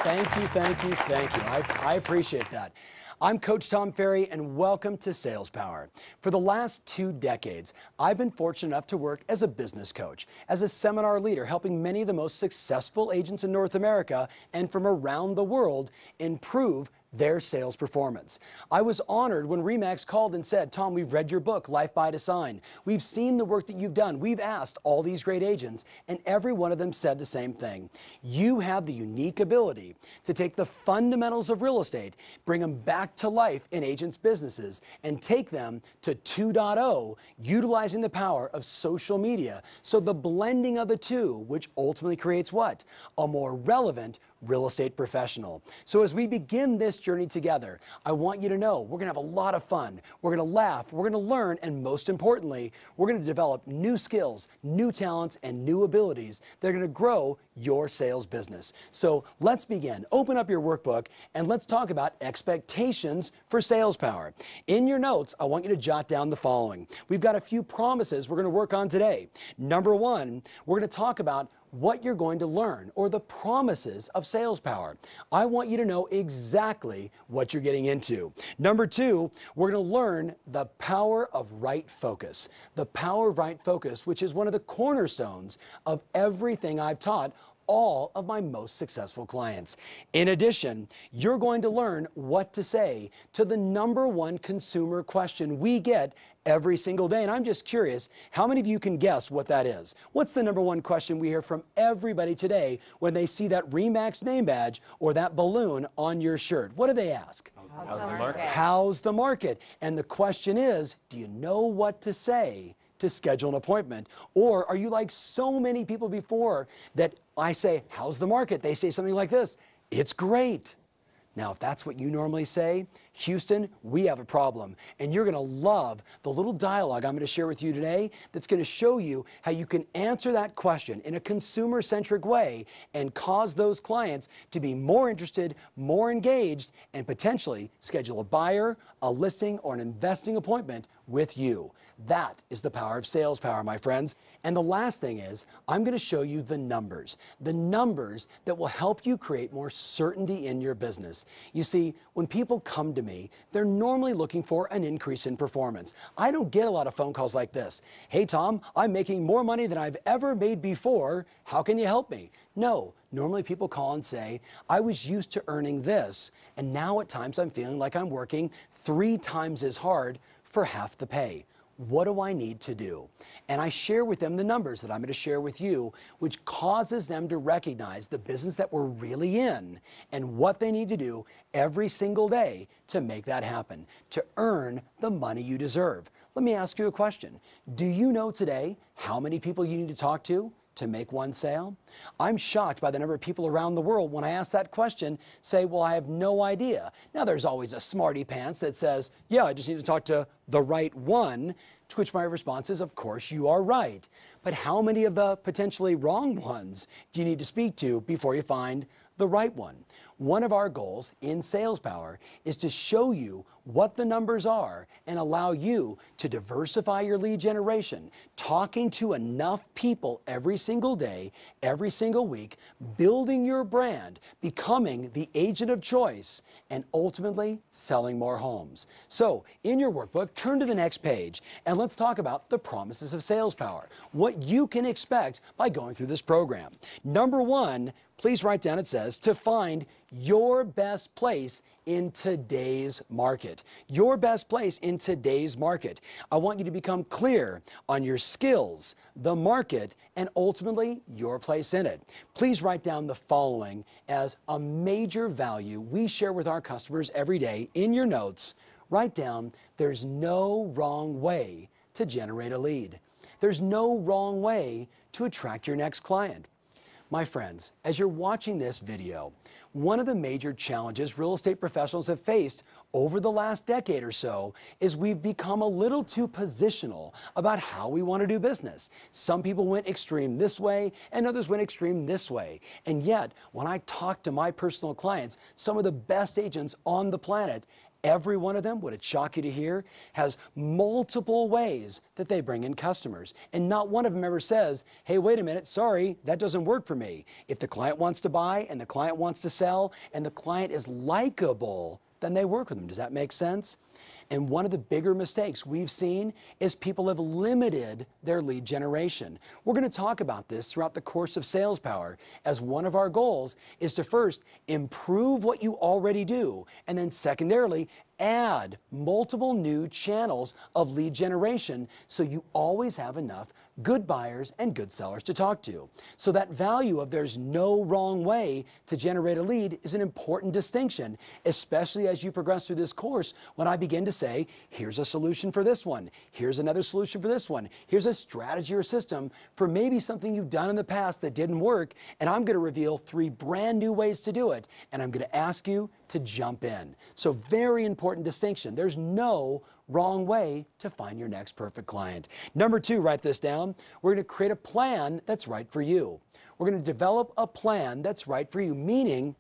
Thank you, thank you, thank you. I appreciate that. I'm Coach Tom Ferry, and welcome to Sales Power. For the last 2 decades, I've been fortunate enough to work as a business coach, as a seminar leader, helping many of the most successful agents in North America and from around the world improve their sales performance. I was honored when RE/MAX called and said, Tom, we've read your book, Life by Design. We've seen the work that you've done. We've asked all these great agents, and every one of them said the same thing. You have the unique ability to take the fundamentals of real estate, bring them back to life in agents' businesses, and take them to 2.0, utilizing the power of social media. So the blending of the two, which ultimately creates what? A more relevant real estate professional. So as we begin this journey together, I want you to know we're going to have a lot of fun. We're going to laugh, we're going to learn, and most importantly, we're going to develop new skills, new talents, and new abilities that are going to grow your sales business. So let's begin. Open up your workbook and let's talk about expectations for sales power. In your notes, I want you to jot down the following. We've got a few promises we're going to work on today. Number 1, we're going to talk about what you're going to learn, or the promises of sales power. I want you to know exactly what you're getting into. Number 2, we're going to learn the power of right focus. The power of right focus, which is one of the cornerstones of everything I've taught all of my most successful clients. In addition, you're going to learn what to say to the #1 consumer question we get every single day. And I'm just curious, how many of you can guess what that is? What's the #1 question we hear from everybody today when they see that RE/MAX name badge or that balloon on your shirt? What do they ask? How's the market? How's the market? And the question is, do you know what to say to schedule an appointment? Or are you like so many people before that I say, how's the market? They say something like this, it's great. Now, if that's what you normally say, Houston, we have a problem. And you're going to love the little dialogue I'm going to share with you today that's going to show you how you can answer that question in a consumer-centric way and cause those clients to be more interested, more engaged, and potentially schedule a buyer, a listing, or an investing appointment with you. That is the power of sales power, my friends. And the last thing is, I'm going to show you the numbers that will help you create more certainty in your business. You see, when people come to me, they're normally looking for an increase in performance. I don't get a lot of phone calls like this. Hey, Tom, I'm making more money than I've ever made before. How can you help me? No. Normally people call and say, I was used to earning this, and now at times I'm feeling like I'm working 3 times as hard for half the pay. What do I need to do? And I share with them the numbers that I'm going to share with you, which causes them to recognize the business that we're really in and what they need to do every single day to make that happen, to earn the money you deserve. Let me ask you a question. Do you know today how many people you need to talk to make one sale? I'm shocked by the number of people around the world when I ask that question say, well, I have no idea. Now, there's always a smarty pants that says, yeah, I just need to talk to the right one, to which my response is, of course, you are right. But how many of the potentially wrong ones do you need to speak to before you find the right one? One of our goals in Sales Power is to show you what the numbers are and allow you to diversify your lead generation, talking to enough people every single day, every single week, building your brand, becoming the agent of choice, and ultimately selling more homes. So in your workbook, turn to the next page and let's talk about the promises of Sales Power, what you can expect by going through this program. Number 1, please write down, it says, to find your best place in today's market. Your best place in today's market. I want you to become clear on your skills, the market, and ultimately your place in it. Please write down the following as a major value we share with our customers every day in your notes. Write down, there's no wrong way to generate a lead. There's no wrong way to attract your next client. My friends, as you're watching this video, one of the major challenges real estate professionals have faced over the last decade or so is we've become a little too positional about how we want to do business. Some people went extreme this way and others went extreme this way. And yet, when I talk to my personal clients, some of the best agents on the planet, Every one of them, would it shock you to hear, has multiple ways that they bring in customers. And not one of them ever says, hey, wait a minute, sorry, that doesn't work for me. If the client wants to buy and the client wants to sell and the client is likable, then they work with them. Does that make sense? And one of the bigger mistakes we've seen is people have limited their lead generation. We're going to talk about this throughout the course of Sales Power, as one of our goals is to first improve what you already do, and then secondarily, add multiple new channels of lead generation so you always have enough good buyers and good sellers to talk to. So that value of there's no wrong way to generate a lead is an important distinction, especially as you progress through this course when I begin to say, here's a solution for this one, here's another solution for this one, here's a strategy or system for maybe something you've done in the past that didn't work, and I'm going to reveal 3 brand new ways to do it, and I'm going to ask you to jump in. So very important distinction. There's no wrong way to find your next perfect client. Number 2, write this down. We're going to create a plan that's right for you. We're going to develop a plan that's right for you, meaning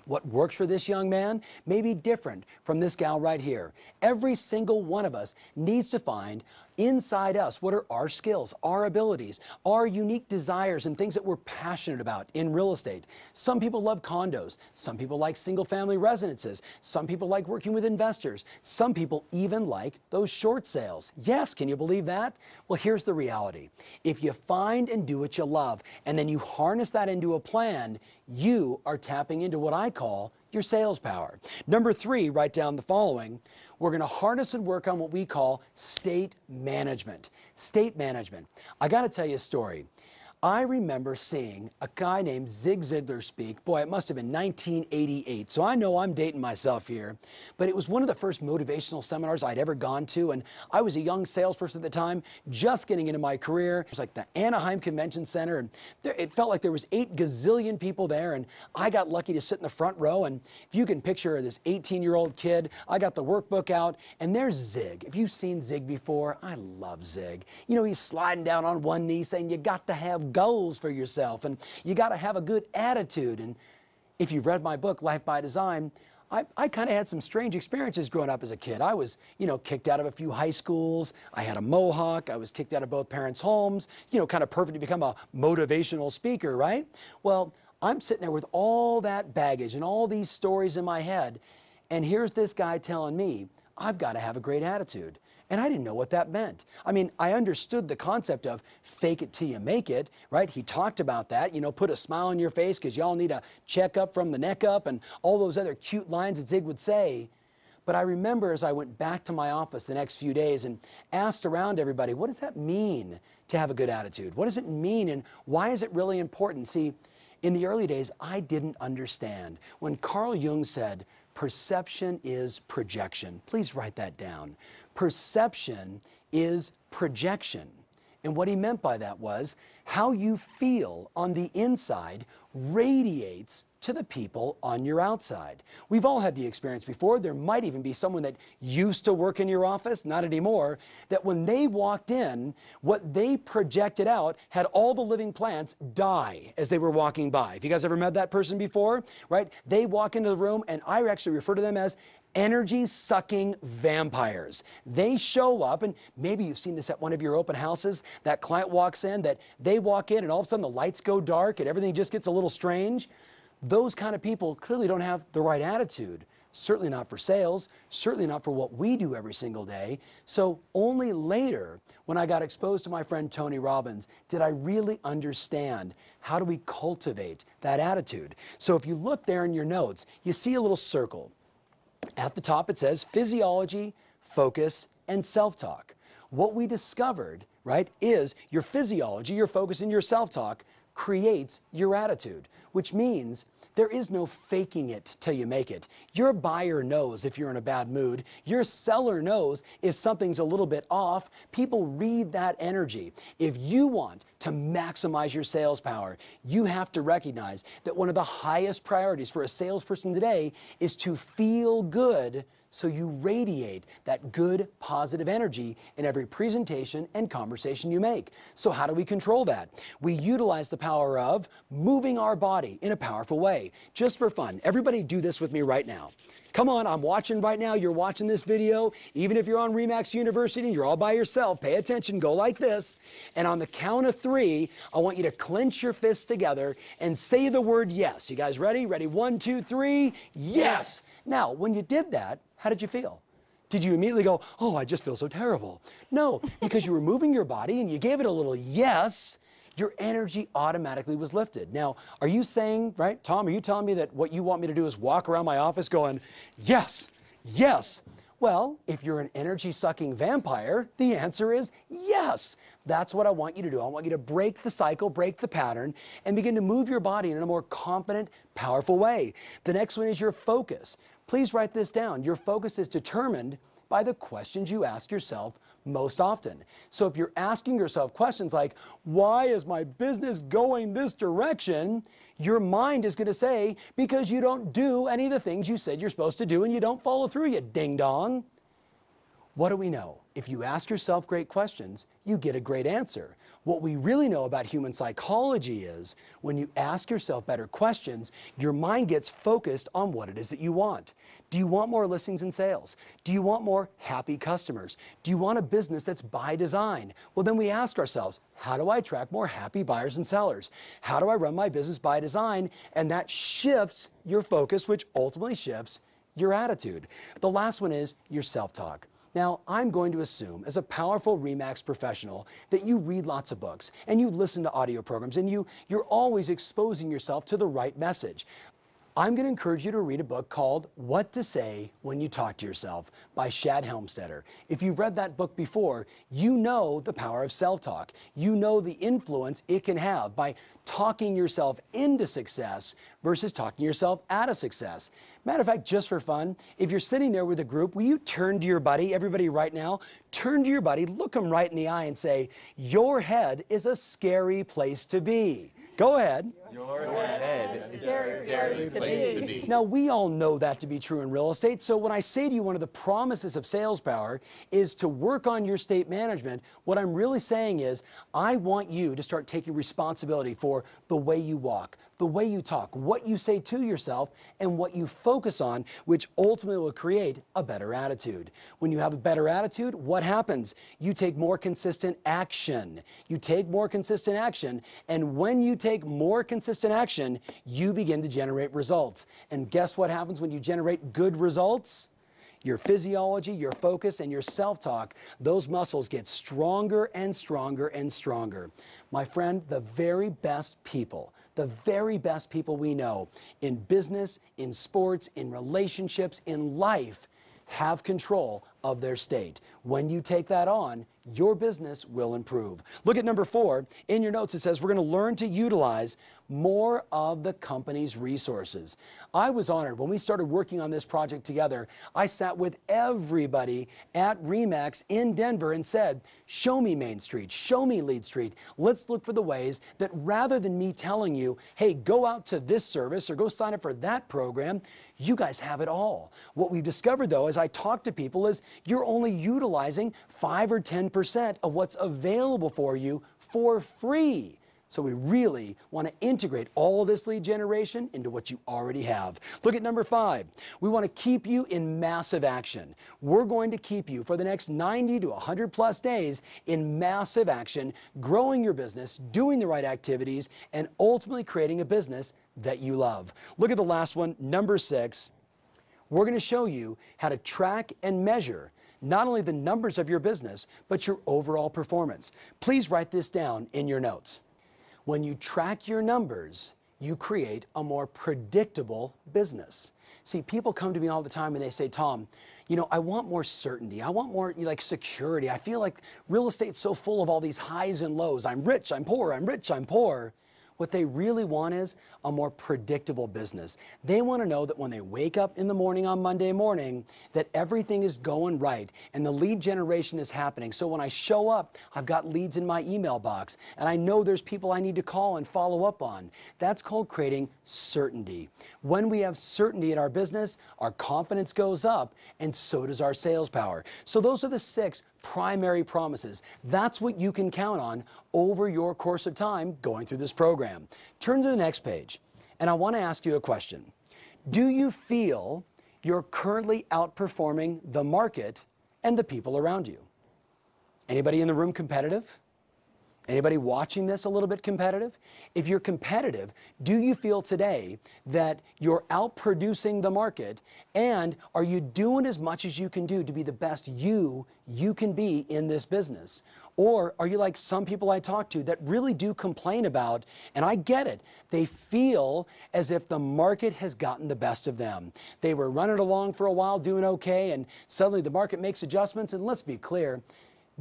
what works for this young man may be different from this gal right here. Every single one of us needs to find inside us what are our skills, our abilities, our unique desires and things that we're passionate about in real estate. Some people love condos. Some people like single-family residences. Some people like working with investors. Some people even like those short sales. Yes, can you believe that? Well, here's the reality. If you find and do what you love, and then you harness that into a plan, you are tapping into what I call your sales power. Number 3, write down the following. We're going to harness and work on what we call state management. State management. I got to tell you a story. I remember seeing a guy named Zig Ziglar speak. Boy, it must have been 1988, so I know I'm dating myself here. But it was one of the first motivational seminars I'd ever gone to, and I was a young salesperson at the time, just getting into my career. It was like the Anaheim Convention Center, and it felt like there was 8 gazillion people there, and I got lucky to sit in the front row. And if you can picture this 18-year-old kid, I got the workbook out, and there's Zig. If you've seen Zig before, I love Zig. You know, he's sliding down on one knee saying, you got to have goals for yourself, and you got to have a good attitude. And if you've read my book, Life by Design, I kind of had some strange experiences growing up as a kid. I was, kicked out of a few high schools. I had a mohawk. I was kicked out of both parents' homes, kind of perfect to become a motivational speaker, right? Well, I'm sitting there with all that baggage and all these stories in my head, and here's this guy telling me, I've got to have a great attitude. And I didn't know what that meant. I mean, I understood the concept of fake it till you make it, right? He talked about that, put a smile on your face because y'all need a checkup from the neck up and all those other cute lines that Zig would say. But I remember as I went back to my office the next few days and asked around everybody, what does that mean to have a good attitude? What does it mean and why is it really important? See, in the early days, I didn't understand. When Carl Jung said, perception is projection. Please write that down. Perception is projection. And what he meant by that was how you feel on the inside radiates to the people on your outside. We've all had the experience before. There might even be someone that used to work in your office, not anymore, that when they walked in, what they projected out had all the living plants die as they were walking by. Have you guys ever met that person before? Right? They walk into the room, and I actually refer to them as energy-sucking vampires. They show up, and maybe you've seen this at one of your open houses. That client walks in, that they walk in, and all of a sudden the lights go dark and everything just gets a little strange. Those kind of people clearly don't have the right attitude. Certainly not for sales, certainly not for what we do every single day. So only later, when I got exposed to my friend Tony Robbins, did I really understand how do we cultivate that attitude. So if you look there in your notes, you see a little circle. At the top it says physiology, focus, and self-talk. What we discovered, right, is your physiology, your focus, and your self-talk creates your attitude, which means there is no faking it till you make it. Your buyer knows if you're in a bad mood. Your seller knows if something's a little bit off. People read that energy. If you want to maximize your sales power, you have to recognize that one of the highest priorities for a salesperson today is to feel good, so you radiate that good, positive energy in every presentation and conversation you make. So how do we control that? We utilize the power of moving our body in a powerful way. Just for fun, everybody do this with me right now. Come on, I'm watching right now. You're watching this video. Even if you're on RE/MAX University and you're all by yourself, pay attention, go like this. And on the count of 3, I want you to clench your fists together and say the word yes. You guys ready? Ready? 1, 2, 3. Yes. Now, when you did that, how did you feel? Did you immediately go, oh, I just feel so terrible? No, because you were moving your body and you gave it a little yes, your energy automatically was lifted. Now, are you saying, right, Tom, are you telling me that what you want me to do is walk around my office going, yes, yes? Well, if you're an energy-sucking vampire, the answer is yes. That's what I want you to do. I want you to break the cycle, break the pattern, and begin to move your body in a more confident, powerful way. The next one is your focus. Please write this down. Your focus is determined by the questions you ask yourself most often. So if you're asking yourself questions like, why is my business going this direction? Your mind is going to say, because you don't do any of the things you said you're supposed to do and you don't follow through, you ding dong. What do we know? If you ask yourself great questions, you get a great answer. What we really know about human psychology is when you ask yourself better questions, your mind gets focused on what it is that you want. Do you want more listings and sales? Do you want more happy customers? Do you want a business that's by design? Well, then we ask ourselves, how do I attract more happy buyers and sellers? How do I run my business by design? And that shifts your focus, which ultimately shifts your attitude. The last one is your self-talk. Now, I'm going to assume, as a powerful RE/MAX professional, that you read lots of books and you listen to audio programs and you're always exposing yourself to the right message. I'm going to encourage you to read a book called What to Say When You Talk to Yourself by Shad Helmstetter. If you've read that book before, you know the power of self-talk. You know the influence it can have by talking yourself into success versus talking yourself out of success. Matter of fact, just for fun, if you're sitting there with a group, will you turn to your buddy, everybody right now, turn to your buddy, look them right in the eye and say, your head is a scary place to be. Go ahead. Your head is a scary place to be. Now, we all know that to be true in real estate, so when I say to you one of the promises of sales power is to work on your state management, what I'm really saying is I want you to start taking responsibility for the way you walk, the way you talk, what you say to yourself, and what you focus on, which ultimately will create a better attitude. When you have a better attitude, what happens? You take more consistent action. You take more consistent action, and when you take more consistent action, you begin to generate results. And guess what happens when you generate good results? Your physiology, your focus, and your self-talk, those muscles get stronger and stronger and stronger. My friend, the very best people we know in business, in sports, in relationships, in life, have control of their state. When you take that on, your business will improve. Look at number 4. In your notes, it says we're going to learn to utilize more of the company's resources. I was honored when we started working on this project together. I sat with everybody at RE/MAX in Denver and said, show me Main Street, show me Lead Street. Let's look for the ways that rather than me telling you, hey, go out to this service or go sign up for that program, you guys have it all. What we've discovered, though, as I talk to people, is you're only utilizing 5 or 10% of what's available for you for free. So we really want to integrate all this lead generation into what you already have. Look at number 5. We want to keep you in massive action. We're going to keep you for the next 90 to 100 plus days in massive action, growing your business, doing the right activities, and ultimately creating a business that you love. Look at the last one, number 6. We're going to show you how to track and measure not only the numbers of your business, but your overall performance. Please write this down in your notes. When you track your numbers, you create a more predictable business. See, people come to me all the time and they say, Tom, you know, I want more certainty. I want more like security. I feel like real estate's so full of all these highs and lows. I'm rich, I'm poor, I'm rich, I'm poor. What they really want is a more predictable business. They want to know that when they wake up in the morning on Monday morning, that everything is going right and the lead generation is happening. So when I show up, I've got leads in my email box and I know there's people I need to call and follow up on. That's called creating certainty. When we have certainty in our business, our confidence goes up and so does our sales power. So those are the 6 primary promises. That's what you can count on over your course of time going through this program. Turn to the next page, and I want to ask you a question. Do you feel you're currently outperforming the market and the people around you. Anybody in the room competitive? Anybody watching this a little bit competitive? If you're competitive, do you feel today that you're outproducing the market, and are you doing as much as you can do to be the best you can be in this business? Or are you like some people I talk to that really do complain about, and I get it, they feel as if the market has gotten the best of them. They were running along for a while doing okay, and suddenly the market makes adjustments, and let's be clear,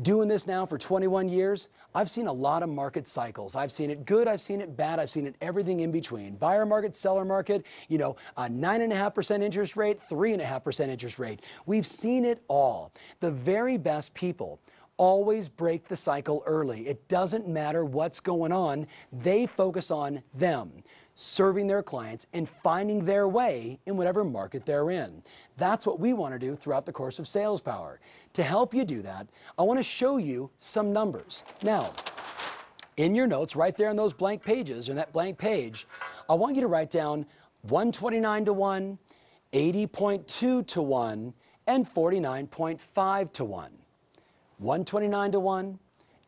doing this now for 21 years, I've seen a lot of market cycles. I've seen it good, I've seen it bad, I've seen it everything in between. Buyer market, seller market, a 9.5% interest rate, 3.5% interest rate. We've seen it all. The very best people always break the cycle early. It doesn't matter what's going on, they focus on them, serving their clients and finding their way in whatever market they're in. That's what we want to do throughout the course of Sales Power. To help you do that, I want to show you some numbers. Now, in your notes, right there on those blank pages, or that blank page, I want you to write down 129 to 1, 80.2 to 1, and 49.5 to 1. 129 to 1,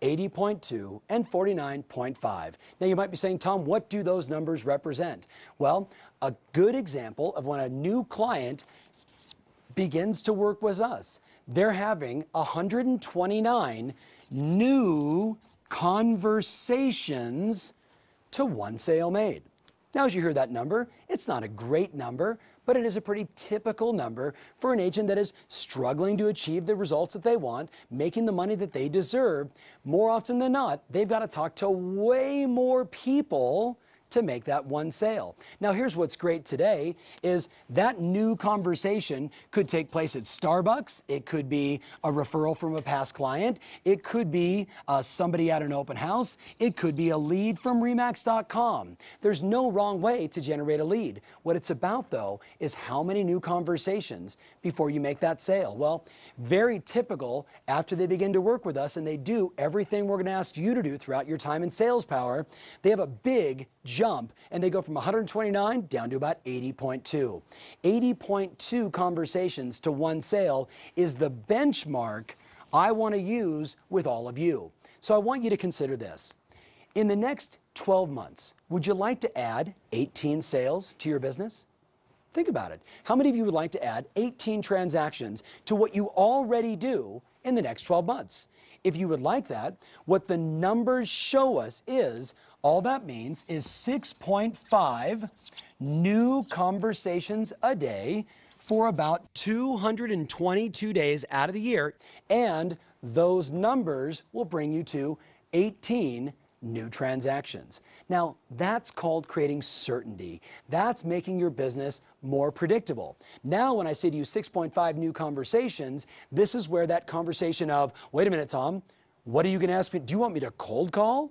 80.2, and 49.5. Now you might be saying, Tom, what do those numbers represent? Well, a good example of when a new client begins to work with us, they're having 129 new conversations to one sale made. Now, as you hear that number, it's not a great number, but it is a pretty typical number for an agent that is struggling to achieve the results that they want, making the money that they deserve. More often than not, they've got to talk to way more people to make that one sale. Now, here's what's great today is that new conversation could take place at Starbucks. It could be a referral from a past client. It could be somebody at an open house. It could be a lead from Remax.com. There's no wrong way to generate a lead. What it's about, though, is how many new conversations before you make that sale. Well, very typical after they begin to work with us and they do everything we're going to ask you to do throughout your time in Sales Power, they have a big jump and they go from 129 down to about 80.2. 80.2 conversations to one sale is the benchmark I want to use with all of you. So I want you to consider this. In the next 12 months, would you like to add 18 sales to your business? Think about it. How many of you would like to add 18 transactions to what you already do in the next 12 months? If you would like that, what the numbers show us is all that means is 6.5 new conversations a day for about 222 days out of the year, and those numbers will bring you to 18 new transactions. Now, that's called creating certainty. That's making your business more predictable. Now, when I say to you 6.5 new conversations, this is where that conversation of, wait a minute, Tom, what are you going to ask me? Do you want me to cold call?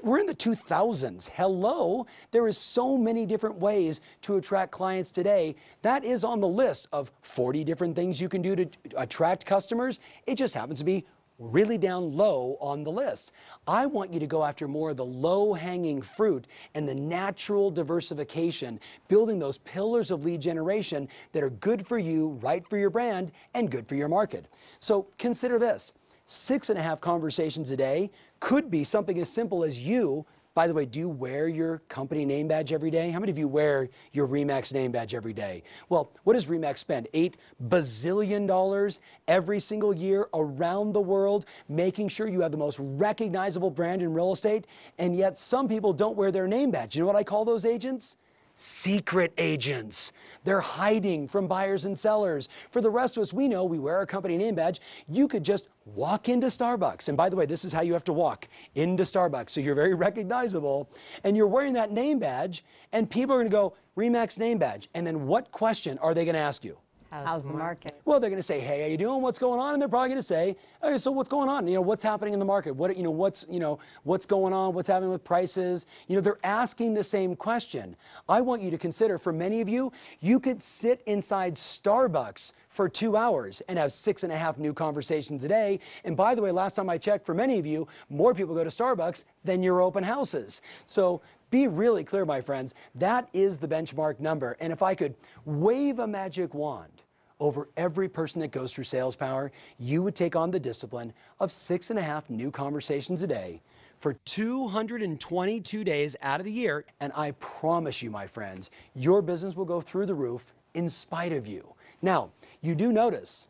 We're in the 2000s. Hello. There is so many different ways to attract clients today. That is on the list of 40 different things you can do to attract customers. It just happens to be really down low on the list. I want you to go after more of the low-hanging fruit and the natural diversification, building those pillars of lead generation that are good for you, right for your brand, and good for your market. So consider this. 6.5 conversations a day could be something as simple as you. By the way, do you wear your company name badge every day? How many of you wear your Remax name badge every day? Well, what does Remax spend? $8 bazillion every single year around the world, making sure you have the most recognizable brand in real estate, and yet some people don't wear their name badge. You know what I call those agents? Secret agents. They're hiding from buyers and sellers. For the rest of us, we know we wear our company name badge. You could just walk into Starbucks. And by the way, this is how you have to walk into Starbucks. So you're very recognizable and you're wearing that name badge and people are going to go, Remax name badge. And then what question are they going to ask you? How's the market? Well, they're going to say, hey, how you doing? What's going on? And they're probably going to say, okay, so what's going on? What's happening in the market? What's going on? What's happening with prices? They're asking the same question. I want you to consider, for many of you, you could sit inside Starbucks for 2 hours and have 6.5 new conversations a day. And by the way, last time I checked, for many of you, more people go to Starbucks than your open houses. So Be really clear, my friends, that is the benchmark number. And if I could wave a magic wand over every person that goes through Sales Power, you would take on the discipline of 6.5 new conversations a day for 222 days out of the year. And I promise you, my friends, your business will go through the roof in spite of you. Now, you do notice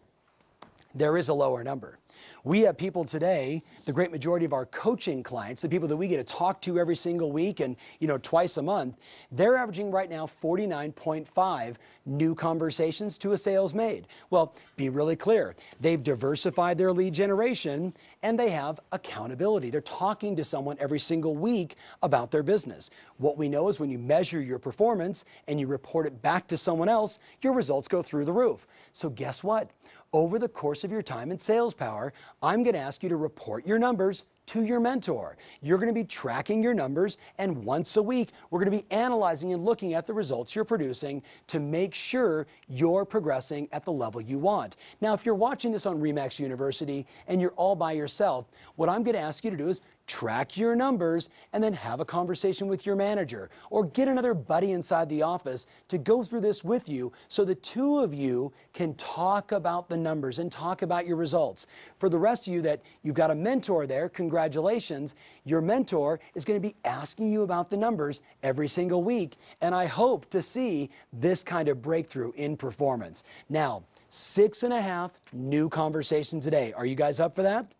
there is a lower number. We have people today, the great majority of our coaching clients, the people that we get to talk to every single week and twice a month, they're averaging right now 49.5 new conversations to a sales made. Well, be really clear. They've diversified their lead generation and they have accountability. They're talking to someone every single week about their business. What we know is when you measure your performance and you report it back to someone else, your results go through the roof. So guess what? Over the course of your time in Sales Power, I'm going to ask you to report your numbers to your mentor. You're going to be tracking your numbers, and once a week, we're going to be analyzing and looking at the results you're producing to make sure you're progressing at the level you want. Now, if you're watching this on RE/MAX University and you're all by yourself, what I'm going to ask you to do is track your numbers and then have a conversation with your manager or get another buddy inside the office to go through this with you so the two of you can talk about the numbers and talk about your results. For the rest of you that you've got a mentor there, congratulations. Your mentor is going to be asking you about the numbers every single week, and I hope to see this kind of breakthrough in performance. Now, 6.5 new conversations a day. Are you guys up for that?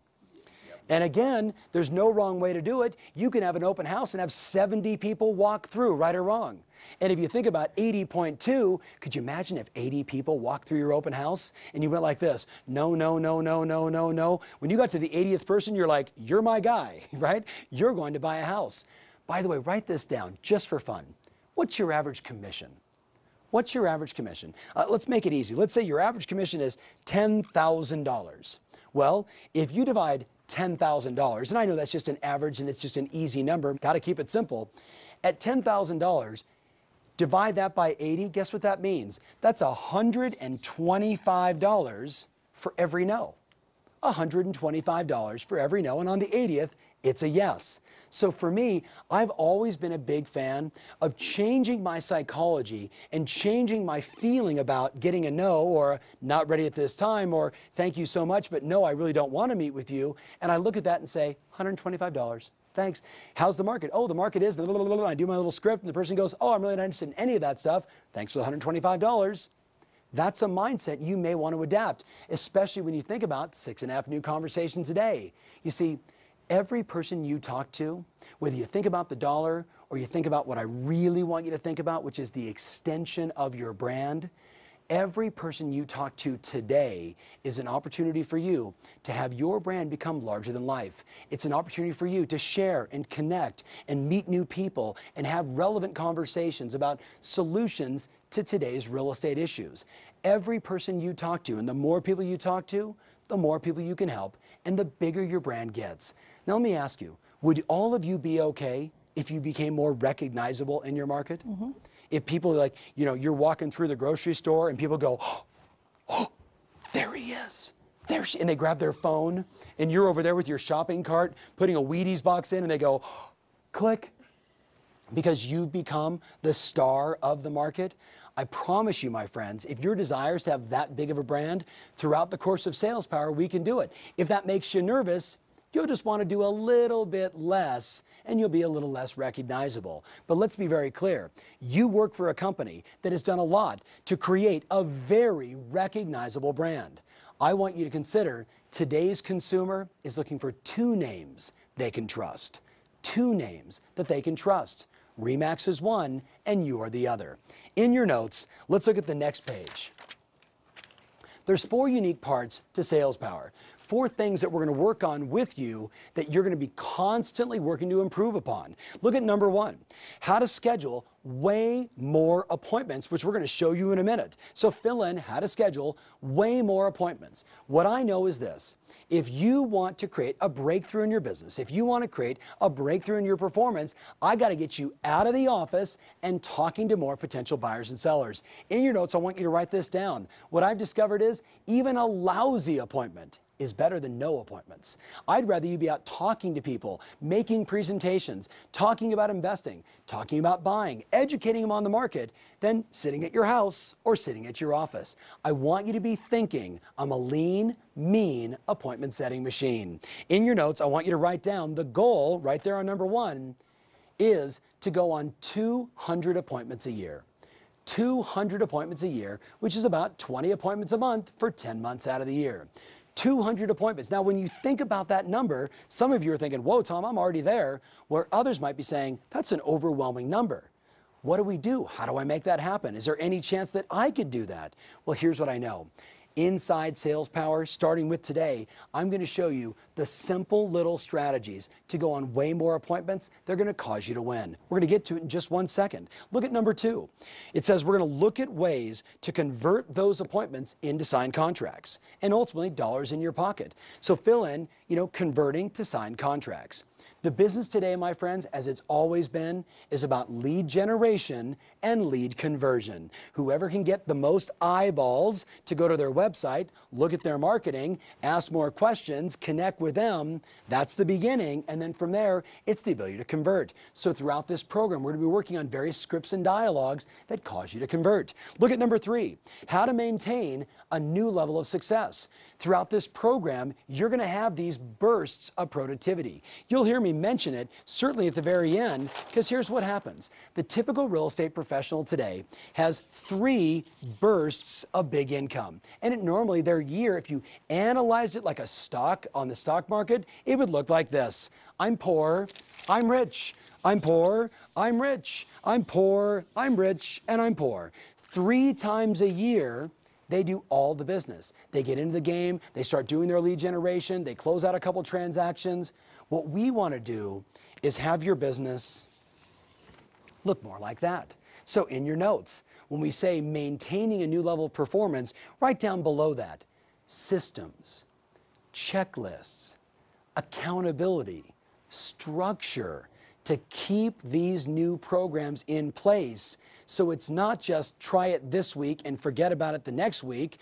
And again, there's no wrong way to do it. You can have an open house and have 70 people walk through, right or wrong. And if you think about 80.2, could you imagine if 80 people walked through your open house and you went like this, no, no, no, no, no, no, no. When you got to the 80th person, you're like, you're my guy, right? You're going to buy a house. By the way, write this down just for fun. What's your average commission? What's your average commission? Let's make it easy. Let's say your average commission is $10,000. Well, if you divide $10,000, and I know that's just an average and it's just an easy number, got to keep it simple. At $10,000, divide that by 80, guess what that means? That's $125 for every no. $125 for every no, and on the 80th, it's a yes. So for me, I've always been a big fan of changing my psychology and changing my feeling about getting a no or not ready at this time or thank you so much, but no, I really don't want to meet with you. And I look at that and say, $125. Thanks. How's the market? Oh, the market is, I do my little script and the person goes, oh, I'm really not interested in any of that stuff. Thanks for the $125. That's a mindset you may want to adapt, especially when you think about 6.5 new conversations a day. You see, every person you talk to, whether you think about the dollar or you think about what I really want you to think about, which is the extension of your brand, every person you talk to today is an opportunity for you to have your brand become larger than life. It's an opportunity for you to share and connect and meet new people and have relevant conversations about solutions to today's real estate issues. Every person you talk to, and the more people you talk to, the more people you can help, and the bigger your brand gets. Now let me ask you, would all of you be okay if you became more recognizable in your market? Mm-hmm. If people like, you're walking through the grocery store and people go, oh, there he is. There she, and they grab their phone and you're over there with your shopping cart, putting a Wheaties box in and they go, click, because you've become the star of the market. I promise you, my friends, if your desire is to have that big of a brand, throughout the course of Sales Power, we can do it. If that makes you nervous, you'll just want to do a little bit less and you'll be a little less recognizable. But let's be very clear. You work for a company that has done a lot to create a very recognizable brand. I want you to consider today's consumer is looking for 2 names they can trust. 2 names that they can trust. RE/MAX is one and you're the other. In your notes, let's look at the next page. There's 4 unique parts to Sales Power. 4 things that we're going to work on with you that you're going to be constantly working to improve upon. Look at number 1, how to schedule way more appointments, which we're going to show you in a minute. So fill in how to schedule way more appointments. What I know is this. If you want to create a breakthrough in your business, if you want to create a breakthrough in your performance, I got to get you out of the office and talking to more potential buyers and sellers. In your notes, I want you to write this down. What I've discovered is even a lousy appointment is better than no appointments. I'd rather you be out talking to people, making presentations, talking about investing, talking about buying, educating them on the market, than sitting at your house or sitting at your office. I want you to be thinking, I'm a lean, mean appointment setting machine. In your notes, I want you to write down the goal right there on number 1 is to go on 200 appointments a year. 200 appointments a year, which is about 20 appointments a month for 10 months out of the year. 200 appointments. Now, when you think about that number, some of you are thinking, whoa, Tom, I'm already there, where others might be saying, that's an overwhelming number. What do we do? How do I make that happen? Is there any chance that I could do that? Well, here's what I know. Inside Sales Power, starting with today, I'm going to show you the simple little strategies to go on way more appointments. They're going to cause you to win. We're going to get to it in just 1 second. Look at number 2. It says we're going to look at ways to convert those appointments into signed contracts and ultimately dollars in your pocket. So fill in, converting to signed contracts. The business today, my friends, as it's always been, is about lead generation and lead conversion. Whoever can get the most eyeballs to go to their website, look at their marketing, ask more questions, connect with them, that's the beginning. And then from there, it's the ability to convert. So throughout this program, we're going to be working on various scripts and dialogues that cause you to convert. Look at number 3, how to maintain a new level of success. Throughout this program, you're going to have these bursts of productivity. You'll hear me mention it certainly at the very end, because here's what happens. The typical real estate professional today has 3 bursts of big income. And normally their year, if you analyzed it like a stock on the stock market, it would look like this. I'm poor, I'm rich. I'm poor, I'm rich. I'm poor, I'm rich, and I'm poor. 3 times a year, they do all the business. They get into the game, they start doing their lead generation, they close out a couple transactions. What we want to do is have your business look more like that. So in your notes, when we say maintaining a new level of performance, write down below that systems, checklists, accountability, structure, to keep these new programs in place. So it's not just try it this week and forget about it the next week.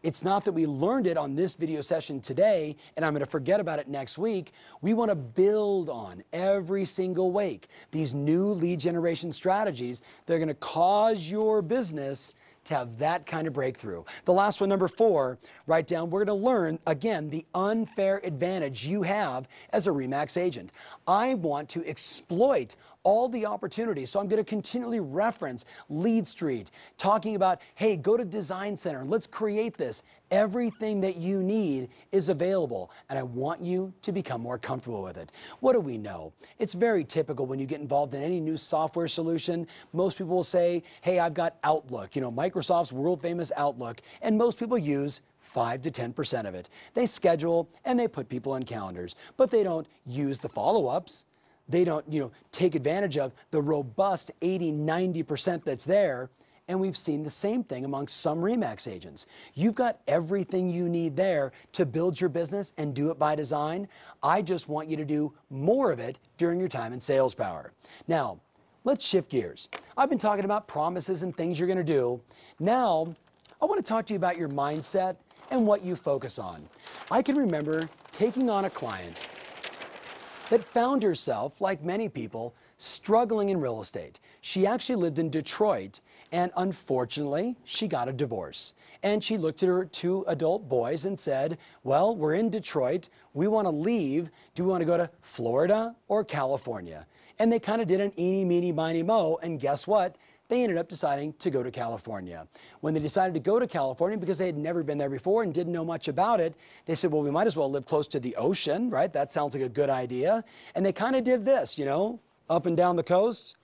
It's not that we learned it on this video session today and I'm going to forget about it next week. We want to build on every single week these new lead generation strategies that are going to cause your business to have that kind of breakthrough. The last one, number 4, write down, we're going to learn, again, the unfair advantage you have as a RE/MAX agent. I want to exploit all the opportunities. So I'm going to continually reference Lead Street, talking about, hey, go to Design Center, let's create this. Everything that you need is available, and I want you to become more comfortable with it. What do we know? It's very typical when you get involved in any new software solution. Most people will say, hey, I've got Outlook, Microsoft's world-famous Outlook, and most people use 5 to 10% of it. They schedule and they put people on calendars, but they don't use the follow-ups. They don't, take advantage of the robust 80, 90% that's there. And we've seen the same thing amongst some RE/MAX agents. You've got everything you need there to build your business and do it by design. I just want you to do more of it during your time in Sales Power. Now, let's shift gears. I've been talking about promises and things you're going to do. Now, I want to talk to you about your mindset and what you focus on. I can remember taking on a client that found herself, like many people, struggling in real estate. She actually lived in Detroit, and unfortunately, she got a divorce. And she looked at her 2 adult boys and said, well, we're in Detroit, we want to leave. Do we want to go to Florida or California? And they kind of did an eeny, meeny, miny, mo, and guess what? They ended up deciding to go to California. When they decided to go to California, because they had never been there before and didn't know much about it, they said, well, we might as well live close to the ocean, right? That sounds like a good idea. And they kind of did this, up and down the coast,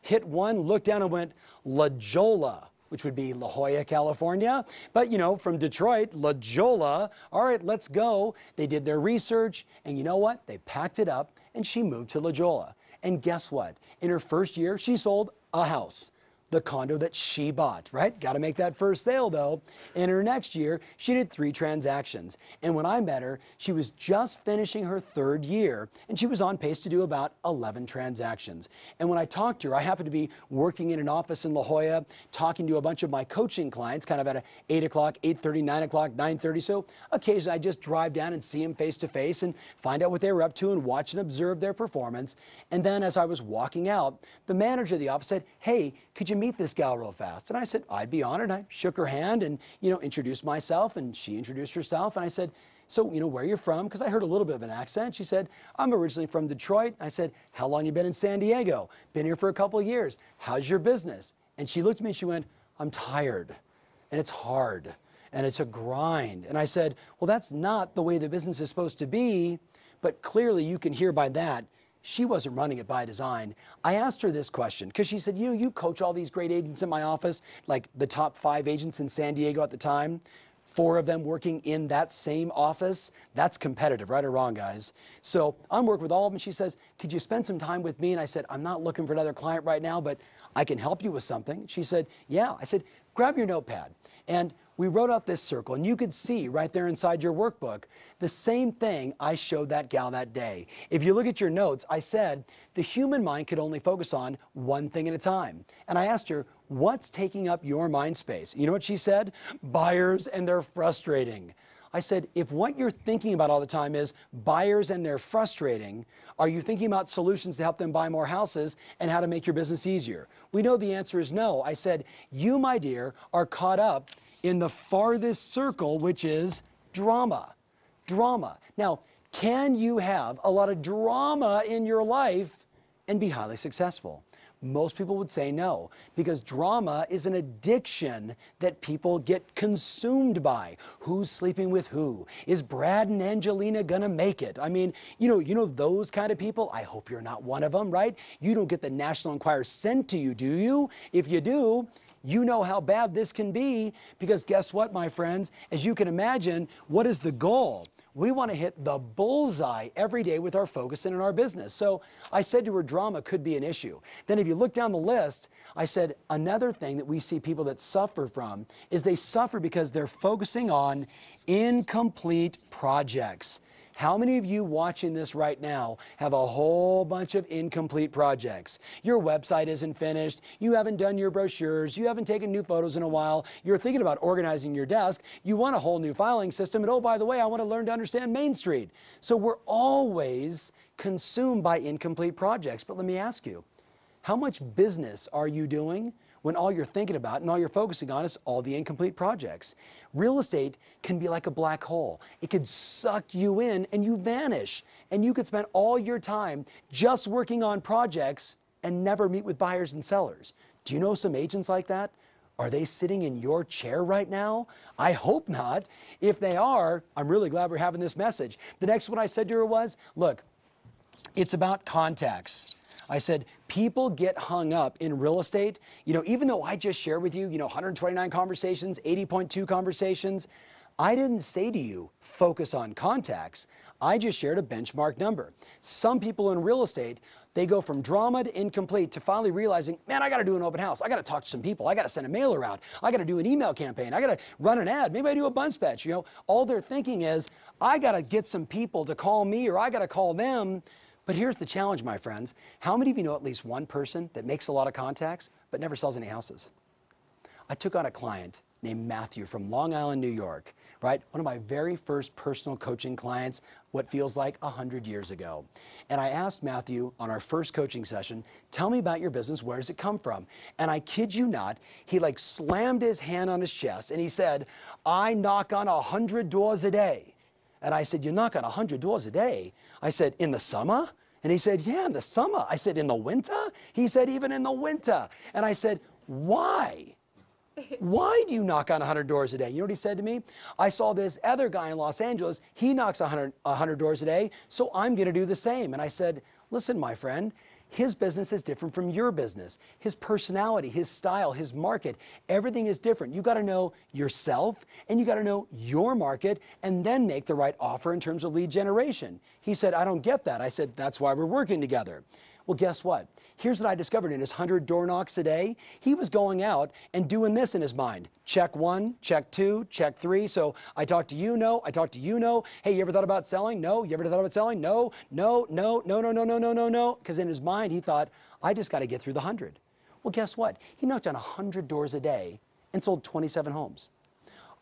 hit one, looked down and went La Jolla, which would be La Jolla, California. But, from Detroit, La Jolla, all right, let's go. They did their research, and you know what? They packed it up, and she moved to La Jolla. And guess what? In her first year, she sold a house. the condo that she bought, right? Got to make that first sale though. In her next year, she did 3 transactions. And when I met her, she was just finishing her 3rd year and she was on pace to do about 11 transactions. And when I talked to her, I happened to be working in an office in La Jolla, talking to a bunch of my coaching clients, kind of at 8 o'clock, 8:30, 9 o'clock, 9:30. So occasionally I just drive down and see them face to face and find out what they were up to and watch and observe their performance. And then as I was walking out, the manager of the office said, "Hey, could you meet this gal real fast?" And I said, "I'd be honored." I shook her hand and, introduced myself, and she introduced herself. And I said, "So, where you're from?" Because I heard a little bit of an accent. She said, "I'm originally from Detroit." I said, "How long you been in San Diego?" "Been here for a couple of years." "How's your business?" And she looked at me and she went, "I'm tired and it's hard and it's a grind." And I said, "Well, that's not the way the business is supposed to be." But clearly you can hear by that, she wasn't running it by design. I asked her this question because she said, "You coach all these great agents in my office, like the top 5 agents in San Diego at the time, 4 of them working in that same office. That's competitive, right or wrong, guys?" So I'm working with all of them. She says, "Could you spend some time with me?" And I said, "I'm not looking for another client right now, but I can help you with something." She said, "Yeah." I said, "Grab your notepad." And we wrote out this circle, and you could see right there inside your workbook the same thing I showed that gal that day. If you look at your notes, I said the human mind could only focus on one thing at a time. And I asked her, "What's taking up your mind space?" You know what she said? "Buyers, and they're frustrating." I said, if what you're thinking about all the time is buyers and they're frustrating, are you thinking about solutions to help them buy more houses and how to make your business easier? We know the answer is no. I said, you, my dear, are caught up in the farthest circle, which is drama. Drama. Now, can you have a lot of drama in your life and be highly successful? Most people would say no, because drama is an addiction that people get consumed by. Who's sleeping with who? Is Brad and Angelina gonna make it? I mean, you know those kind of people? I hope you're not one of them, right? You don't get the National Enquirer sent to you, do you? If you do, you know how bad this can be, because guess what, my friends? As you can imagine, what is the goal? We want to hit the bullseye every day with our focus and in our business. So I said to her, drama could be an issue. Then if you look down the list, I said another thing that we see people that suffer from is they suffer because they're focusing on incomplete projects. How many of you watching this right now have a whole bunch of incomplete projects? Your website isn't finished, you haven't done your brochures, you haven't taken new photos in a while, you're thinking about organizing your desk, you want a whole new filing system, and oh, by the way, I want to learn to understand Main Street. So we're always consumed by incomplete projects. But let me ask you, how much business are you doing when all you're thinking about and all you're focusing on is all the incomplete projects? Real estate can be like a black hole. It could suck you in and you vanish. And you could spend all your time just working on projects and never meet with buyers and sellers. Do you know some agents like that? Are they sitting in your chair right now? I hope not. If they are, I'm really glad we're having this message. The next one I said to her was, look, it's about contacts. I said, people get hung up in real estate. Even though I just shared with you, 129 conversations, 80.2 conversations, I didn't say to you, focus on contacts. I just shared a benchmark number. Some people in real estate, they go from drama to incomplete to finally realizing, man, I got to do an open house. I got to talk to some people. I got to send a mailer out. I got to do an email campaign. I got to run an ad. Maybe I do a bunch batch. All they're thinking is, I got to get some people to call me, or I got to call them. But here's the challenge, my friends. How many of you know at least one person that makes a lot of contacts but never sells any houses? I took on a client named Matthew from Long Island, New York, right? One of my very first personal coaching clients, what feels like 100 years ago. And I asked Matthew on our first coaching session, tell me about your business, where does it come from? And I kid you not, he slammed his hand on his chest and he said, I knock on 100 doors a day. And I said, you knock on 100 doors a day? I said, in the summer? And he said, yeah, in the summer. I said, in the winter? He said, even in the winter. And I said, why? Why do you knock on 100 doors a day? You know what he said to me? I saw this other guy in Los Angeles. He knocks 100 doors a day, so I'm going to do the same. And I said, listen, my friend, his business is different from your business. His personality, his style, his market, everything is different. You got to know yourself and you got to know your market and then make the right offer in terms of lead generation. He said, I don't get that. I said, that's why we're working together. Well, guess what? Here's what I discovered in his 100 door knocks a day. He was going out and doing this in his mind. Check 1, check 2, check 3. So I talked to you, no. I talked to you, no. Hey, you ever thought about selling? No. You ever thought about selling? No, no, no, no, no, no, no, no, no, no. Because in his mind, he thought, I just got to get through the 100. Well, guess what? He knocked on 100 doors a day and sold 27 homes.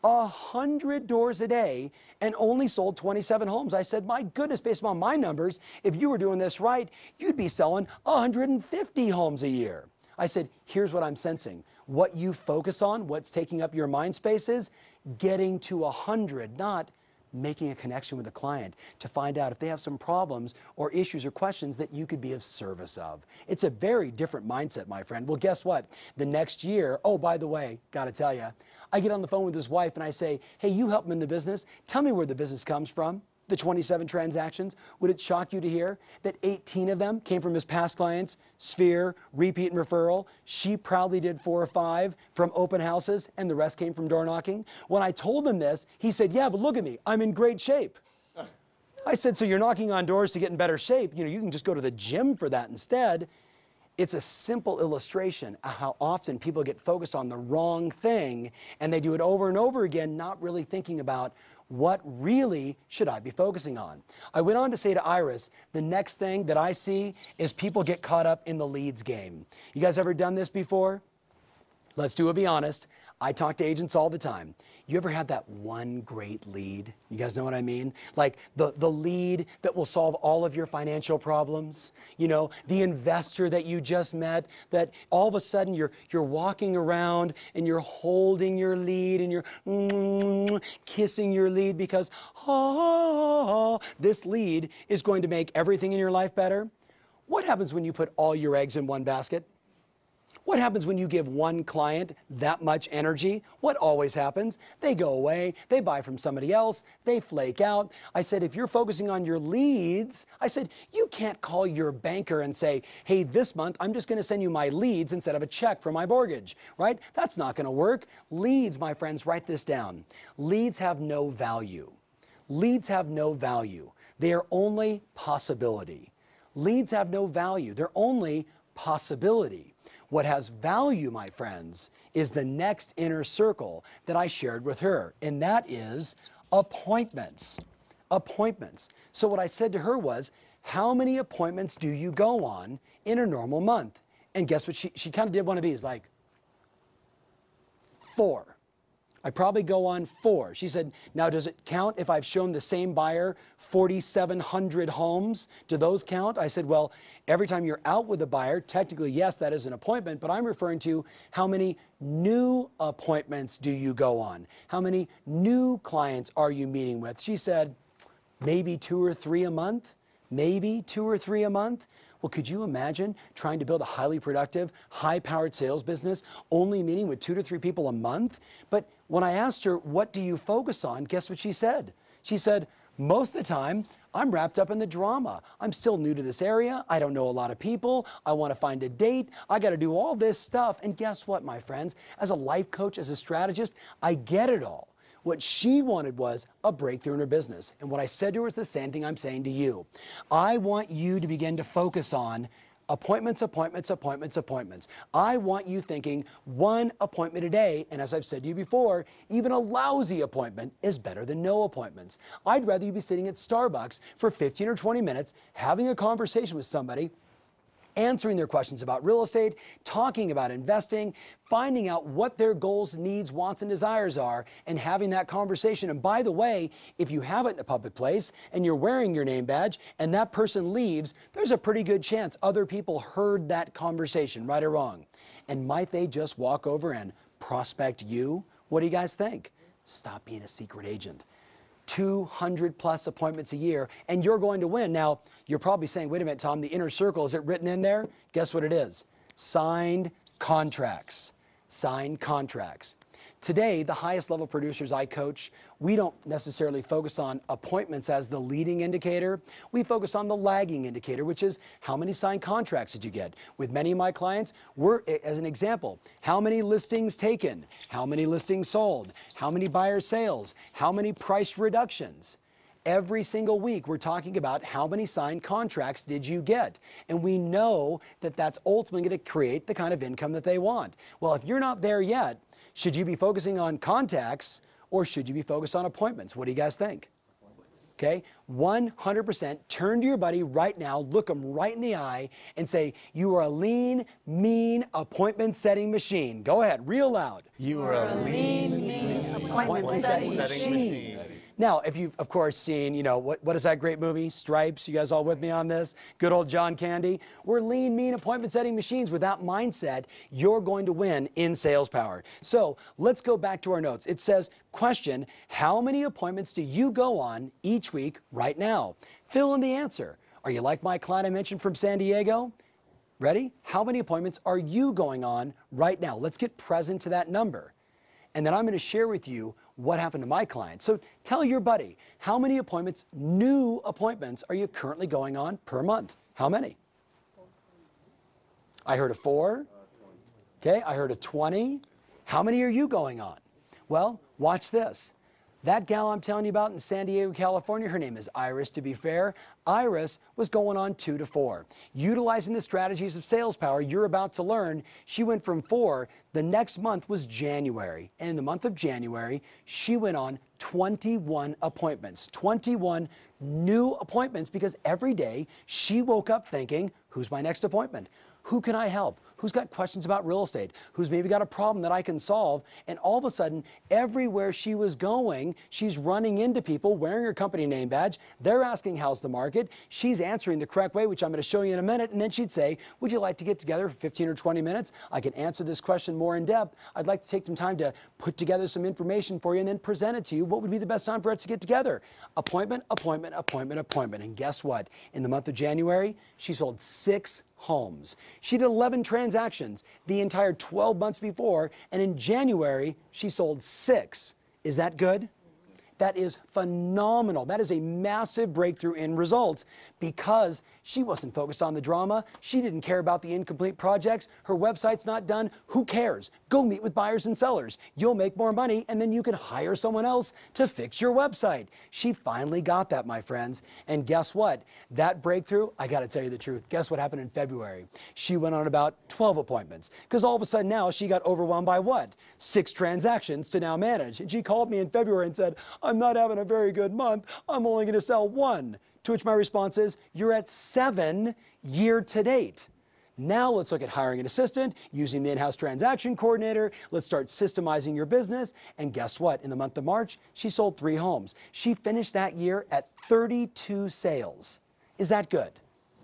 100 doors a day and only sold 27 homes. I said, my goodness, based on my numbers, if you were doing this right, you'd be selling 150 homes a year. I said, here's what I'm sensing. What you focus on, what's taking up your mind space is getting to 100, not making a connection with the client to find out if they have some problems or issues or questions that you could be of service of. It's a very different mindset, my friend. Well, guess what? The next year, oh, by the way, gotta tell you, I get on the phone with his wife and I say, hey, you help him in the business. Tell me where the business comes from. The 27 transactions. Would it shock you to hear that 18 of them came from his past clients, Sphere, repeat and referral? She proudly did 4 or 5 from open houses and the rest came from door knocking. When I told him this, he said, yeah, but look at me, I'm in great shape. I said, so you're knocking on doors to get in better shape. You know, you can just go to the gym for that instead. It's a simple illustration of how often people get focused on the wrong thing and they do it over and over again, not really thinking about what really should I be focusing on. I went on to say to Iris, the next thing that I see is people get caught up in the leads game. You guys ever done this before? Let's be honest. I talk to agents all the time. You ever had that one great lead? You guys know what I mean? Like the lead that will solve all of your financial problems. You know, the investor that you just met, that all of a sudden you're walking around and you're holding your lead and you're kissing your lead because this lead is going to make everything in your life better. What happens when you put all your eggs in one basket? What happens when you give one client that much energy? What always happens? They go away, they buy from somebody else, they flake out. I said, if you're focusing on your leads, I said, you can't call your banker and say, hey, this month I'm just gonna send you my leads instead of a check for my mortgage, right? That's not gonna work. Leads, my friends, write this down. Leads have no value. Leads have no value. They are only possibility. Leads have no value. They're only possibility. What has value, my friends, is the next inner circle that I shared with her, and that is appointments. Appointments. So what I said to her was, how many appointments do you go on in a normal month? And guess what? She kind of did one of these, like 4. I probably go on 4. She said, now does it count if I've shown the same buyer 4,700 homes? Do those count? I said, well, every time you're out with a buyer, technically, yes, that is an appointment, but I'm referring to how many new appointments do you go on? How many new clients are you meeting with? She said, maybe 2 or 3 a month. Maybe 2 or 3 a month. Well, could you imagine trying to build a highly productive, high-powered sales business, only meeting with 2 to 3 people a month? But when I asked her, what do you focus on? Guess what she said? She said, most of the time, I'm wrapped up in the drama. I'm still new to this area. I don't know a lot of people. I want to find a date. I got to do all this stuff. And guess what, my friends? As a life coach, as a strategist, I get it all. What she wanted was a breakthrough in her business. And what I said to her is the same thing I'm saying to you. I want you to begin to focus on appointments, appointments, appointments, appointments. I want you thinking 1 appointment a day. And as I've said to you before, even a lousy appointment is better than no appointments. I'd rather you be sitting at Starbucks for 15 or 20 minutes, having a conversation with somebody, answering their questions about real estate, talking about investing, finding out what their goals, needs, wants, and desires are, and having that conversation. And by the way, if you have it in a public place and you're wearing your name badge and that person leaves, there's a pretty good chance other people heard that conversation, right or wrong. And might they just walk over and prospect you? What do you guys think? Stop being a secret agent. 200 plus appointments a year, and you're going to win. Now, you're probably saying, wait a minute, Tom, the inner circle, is it written in there? Guess what it is? Signed contracts. Signed contracts. Today, the highest level producers I coach, we don't necessarily focus on appointments as the leading indicator. We focus on the lagging indicator, which is how many signed contracts did you get? With many of my clients, as an example, how many listings taken? How many listings sold? How many buyer sales? How many price reductions? Every single week, we're talking about how many signed contracts did you get? And we know that that's ultimately going to create the kind of income that they want. Well, if you're not there yet, should you be focusing on contacts or should you be focused on appointments? What do you guys think? Okay, 100%. Turn to your buddy right now, look him right in the eye, and say, you are a lean, mean appointment setting machine. Go ahead, real loud. You are a lean, mean Appointment setting machine. Now, if you've, of course, seen, you know, what is that great movie, Stripes? You guys all with me on this? Good old John Candy. We're lean, mean appointment setting machines. With that mindset, you're going to win in sales power. So let's go back to our notes. It says, question, how many appointments do you go on each week right now? Fill in the answer. Are you like my client I mentioned from San Diego? Ready? How many appointments are you going on right now? Let's get present to that number. And then I'm going to share with you what happened to my client. So tell your buddy, how many appointments, new appointments, are you currently going on per month? How many? I heard a 4. Okay, I heard a 20. How many are you going on? Well, watch this. That gal I'm telling you about in San Diego, California, her name is Iris, to be fair. Iris was going on 2 to 4. Utilizing the strategies of sales power you're about to learn, she went from 4. The next month was January. And in the month of January, she went on 21 appointments. 21 new appointments because every day she woke up thinking, who's my next appointment? Who can I help? Who's got questions about real estate? Who's maybe got a problem that I can solve? And all of a sudden, everywhere she was going, she's running into people wearing her company name badge. They're asking, how's the market? She's answering the correct way, which I'm going to show you in a minute. And then she'd say, would you like to get together for 15 or 20 minutes? I can answer this question more in depth. I'd like to take some time to put together some information for you and then present it to you. What would be the best time for us to get together? Appointment, appointment, appointment, appointment. And guess what? In the month of January, she sold 6 homes. She did 11 transactions the entire 12 months before, and in January, she sold 6. Is that good? That is phenomenal. That is a massive breakthrough in results because she wasn't focused on the drama. She didn't care about the incomplete projects. Her website's not done. Who cares? Go meet with buyers and sellers. You'll make more money and then you can hire someone else to fix your website. She finally got that, my friends. And guess what? That breakthrough, I got to tell you the truth. Guess what happened in February? She went on about 12 appointments because all of a sudden now she got overwhelmed by what? 6 transactions to now manage. And she called me in February and said, I'm not having a very good month. I'm only going to sell 1. To which my response is, you're at 7 year to date. Now let's look at hiring an assistant, using the in-house transaction coordinator. Let's start systemizing your business. And guess what? In the month of March, she sold 3 homes. She finished that year at 32 sales. Is that good?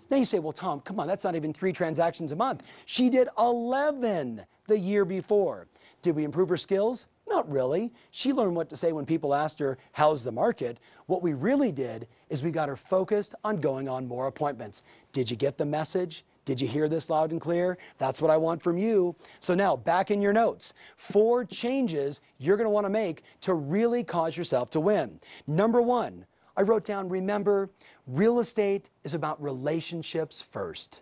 Now you say, well, Tom, come on, that's not even 3 transactions a month. She did 11 the year before. Did we improve her skills? Not really. She learned what to say when people asked her, how's the market? What we really did is we got her focused on going on more appointments. Did you get the message? Did you hear this loud and clear? That's what I want from you. So now, back in your notes, 4 changes you're going to want to make to really cause yourself to win. Number 1, I wrote down, remember, real estate is about relationships first.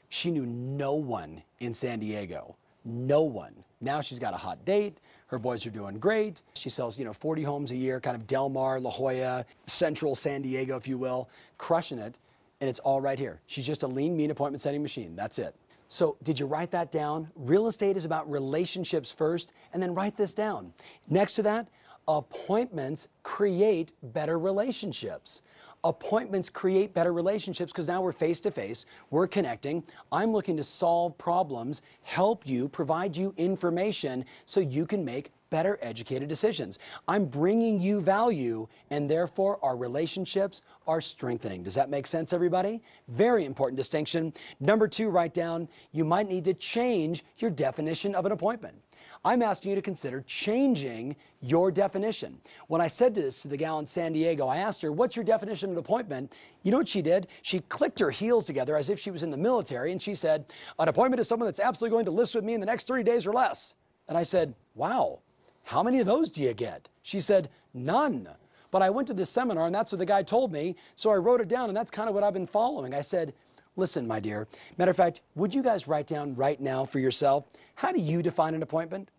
She knew no one in San Diego. No one. Now she's got a hot date. Her boys are doing great. She sells, 40 homes a year, kind of Del Mar, La Jolla, central San Diego, if you will, crushing it. And it's all right here. She's just a lean, mean appointment setting machine. That's it. So did you write that down? Real estate is about relationships first, and then write this down. Next to that, appointments create better relationships. Appointments create better relationships because now we're face to face, we're connecting. I'm looking to solve problems, help you, provide you information so you can make better educated decisions. I'm bringing you value and therefore our relationships are strengthening. Does that make sense, everybody? Very important distinction. Number 2, write down, you might need to change your definition of an appointment. I'm asking you to consider changing your definition. When I said this to the gal in San Diego, I asked her, what's your definition of an appointment? You know what she did? She clicked her heels together as if she was in the military, and she said, an appointment is someone that's absolutely going to list with me in the next 30 days or less. And I said, wow, how many of those do you get? She said, none. But I went to this seminar, and that's what the guy told me, so I wrote it down, and that's kind of what I've been following. I said, listen, my dear, matter of fact, would you guys write down right now for yourself, how do you define an appointment?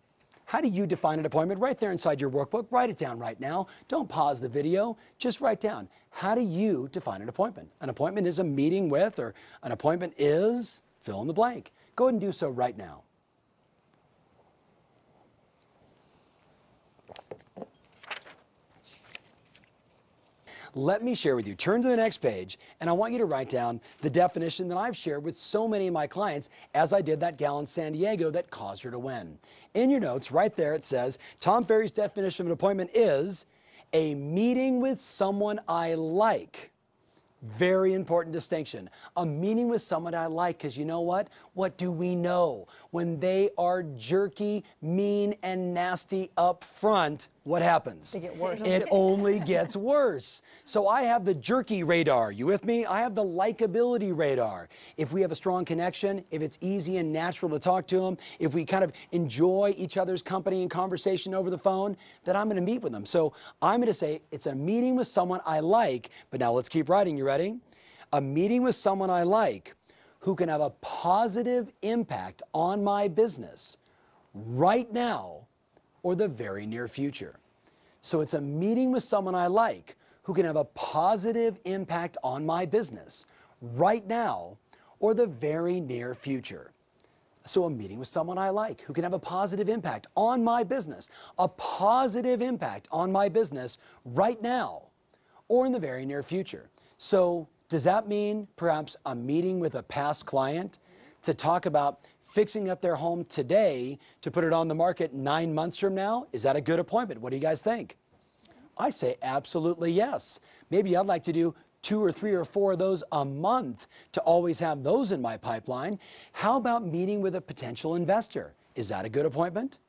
How do you define an appointment? Right there inside your workbook. Write it down right now. Don't pause the video. Just write down, how do you define an appointment? An appointment is a meeting with, or an appointment is, fill in the blank. Go ahead and do so right now. Let me share with you. Turn to the next page, and I want you to write down the definition that I've shared with so many of my clients as I did that gal in San Diego that caused her to win. In your notes, right there, it says, Tom Ferry's definition of an appointment is a meeting with someone I like. Very important distinction. A meeting with someone I like, because you know what? What do we know? When they are jerky, mean, and nasty up front, what happens? They get worse. It only gets worse. So I have the jerky radar. You with me? I have the likability radar. If we have a strong connection, if it's easy and natural to talk to them, if we kind of enjoy each other's company and conversation over the phone, then I'm going to meet with them. So I'm going to say it's a meeting with someone I like, but now let's keep writing. You ready? A meeting with someone I like who can have a positive impact on my business right now or the very near future. So it's a meeting with someone I like who can have a positive impact on my business right now or the very near future. So a meeting with someone I like who can have a positive impact on my business, a positive impact on my business right now or in the very near future. So does that mean perhaps a meeting with a past client to talk about fixing up their home today to put it on the market 9 months from now? Is that a good appointment? What do you guys think? I say absolutely yes. Maybe I'd like to do 2 or 3 or 4 of those a month to always have those in my pipeline. How about meeting with a potential investor? Is that a good appointment?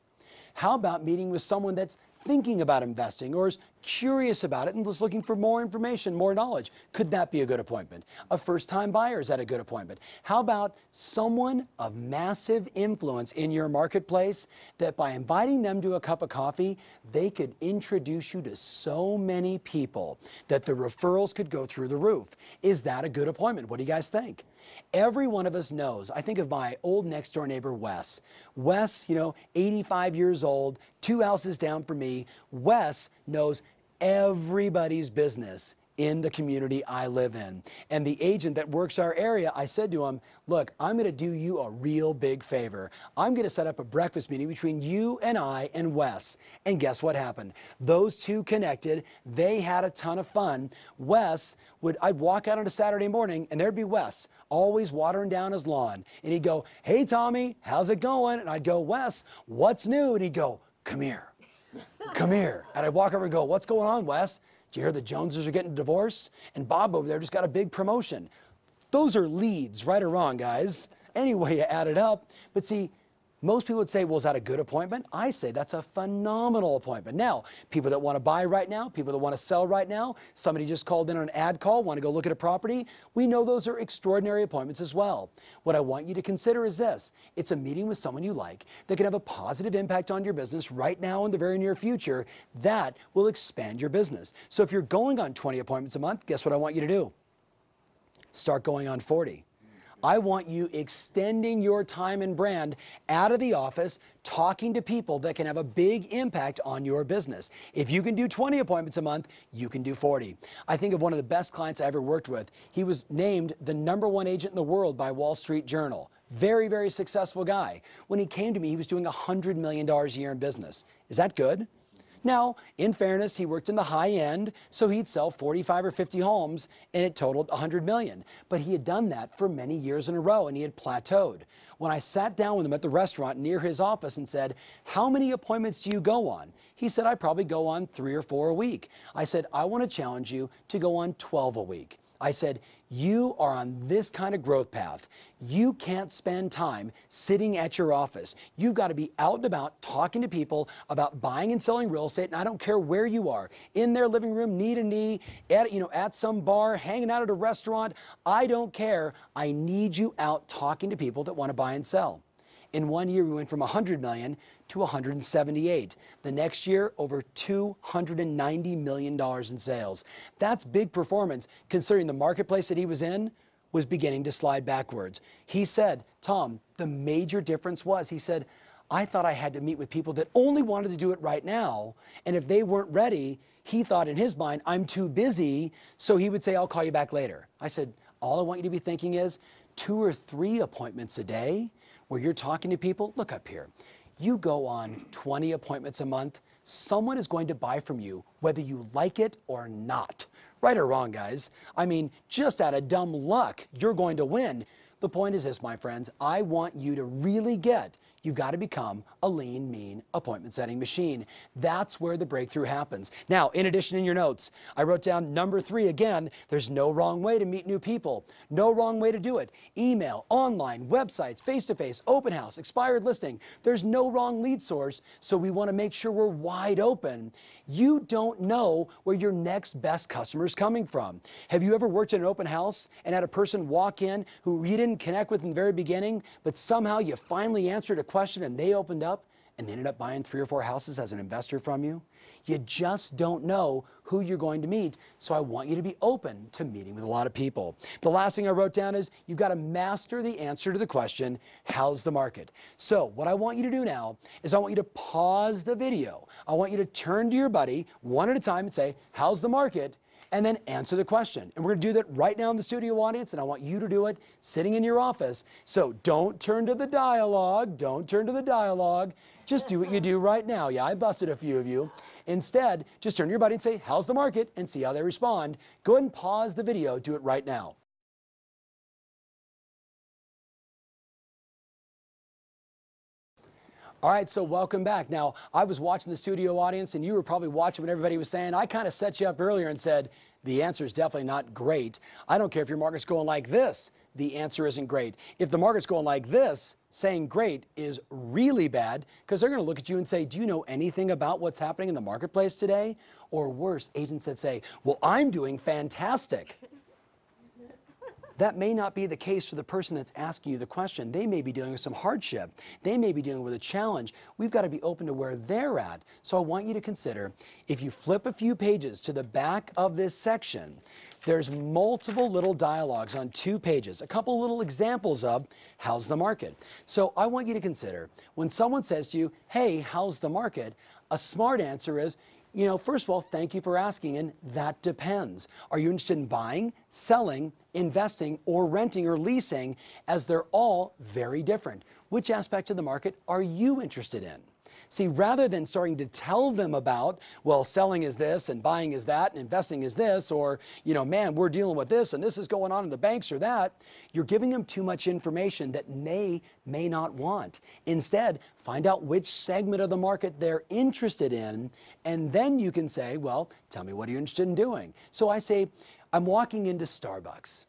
How about meeting with someone that's thinking about investing or is curious about it and just looking for more information, more knowledge? Could that be a good appointment? A first-time buyer, is that a good appointment? How about someone of massive influence in your marketplace that by inviting them to a cup of coffee, they could introduce you to so many people that the referrals could go through the roof? Is that a good appointment? What do you guys think? Every one of us knows. I think of my old next-door neighbor, Wes. Wes, 85 years old, 2 houses down from me. Wes knows everybody's business in the community I live in. And the agent that works our area, I said to him, look, I'm going to do you a real big favor. I'm going to set up a breakfast meeting between you and I and Wes. And guess what happened? Those two connected. They had a ton of fun. I'd walk out on a Saturday morning and there'd be Wes, always watering down his lawn. And he'd go, hey, Tommy, how's it going? And I'd go, Wes, what's new? And he'd go, come here. Come here. And I'd walk over and go, what's going on, Wes? Did you hear the Joneses are getting a divorce? And Bob over there just got a big promotion. Those are leads, right or wrong, guys. Anyway, you add it up. But see, most people would say, well, is that a good appointment? I say that's a phenomenal appointment. Now, people that want to buy right now, people that want to sell right now, somebody just called in on an ad call, want to go look at a property, we know those are extraordinary appointments as well. What I want you to consider is this. It's a meeting with someone you like that can have a positive impact on your business right now in the very near future. That will expand your business. So if you're going on 20 appointments a month, guess what I want you to do? Start going on 40. I want you extending your time and brand out of the office, talking to people that can have a big impact on your business. If you can do 20 appointments a month, you can do 40. I think of one of the best clients I ever worked with. He was named the #1 agent in the world by Wall Street Journal. Very, very successful guy. When he came to me, he was doing $100 million a year in business. Is that good? Now, in fairness, he worked in the high end, so he'd sell 45 or 50 homes, and it totaled $100 million. But he had done that for many years in a row, and he had plateaued. When I sat down with him at the restaurant near his office and said, how many appointments do you go on? He said, I probably go on 3 or 4 a week. I said, I want to challenge you to go on 12 a week. I said, you are on this kind of growth path. You can't spend time sitting at your office. You've got to be out and about talking to people about buying and selling real estate. And I don't care where you are, in their living room, knee to knee, at some bar, hanging out at a restaurant. I don't care. I need you out talking to people that want to buy and sell. In 1 year, we went from 100 million to 178. The next year, over $290 million in sales. That's big performance considering the marketplace that he was in was beginning to slide backwards. He said, Tom, the major difference was, he said, I thought I had to meet with people that only wanted to do it right now. And if they weren't ready, he thought in his mind, I'm too busy. So he would say, I'll call you back later. I said, all I want you to be thinking is 2 or 3 appointments a day where you're talking to people. Look up here. You go on 20 appointments a month. Someone is going to buy from you, whether you like it or not. Right or wrong, guys. I mean, just out of dumb luck, you're going to win. The point is this, my friends, I want you to really get, you've got to become a lean, mean appointment setting machine. That's where the breakthrough happens. Now, in addition, in your notes, I wrote down number 3 again, there's no wrong way to meet new people. No wrong way to do it. Email, online, websites, face-to-face, open house, expired listing. There's no wrong lead source, so we want to make sure we're wide open. You don't know where your next best customer is coming from. Have you ever worked in an open house and had a person walk in who you didn't connect with in the very beginning, but somehow you finally answered a question and they opened up and they ended up buying 3 or 4 houses as an investor from you? You just don't know who you're going to meet, so I want you to be open to meeting with a lot of people. The last thing I wrote down is you've got to master the answer to the question, how's the market? So what I want you to do now is I want you to pause the video. I want you to turn to your buddy one at a time and say, how's the market? And then answer the question. And we're going to do that right now in the studio audience, and I want you to do it sitting in your office. So don't turn to the dialogue. Don't turn to the dialogue. Just do what you do right now. Yeah, I busted a few of you. Instead, just turn to your buddy and say, how's the market? And see how they respond. Go ahead and pause the video. Do it right now. All right, so welcome back. Now, I was watching the studio audience, and you were probably watching what everybody was saying. I kind of set you up earlier and said, the answer is definitely not great. I don't care if your market's going like this. The answer isn't great. If the market's going like this, saying great is really bad, because they're going to look at you and say, do you know anything about what's happening in the marketplace today? Or worse, agents that say, well, I'm doing fantastic. That may not be the case for the person that's asking you the question. They may be dealing with some hardship. They may be dealing with a challenge. We've got to be open to where they're at. So I want you to consider, if you flip a few pages to the back of this section, there's multiple little dialogues on 2 pages, a couple little examples of how's the market. So I want you to consider, when someone says to you, hey, how's the market? A smart answer is, you know, first of all, thank you for asking, and that depends. Are you interested in buying, selling, investing, or renting or leasing, as they're all very different? Which aspect of the market are you interested in? See, rather than starting to tell them about, well, selling is this and buying is that and investing is this, or, you know, man, we're dealing with this and this is going on in the banks or that, you're giving them too much information that may not want. Instead, find out which segment of the market they're interested in, and then you can say, well, tell me, what are you interested in doing? So I say, I'm walking into Starbucks.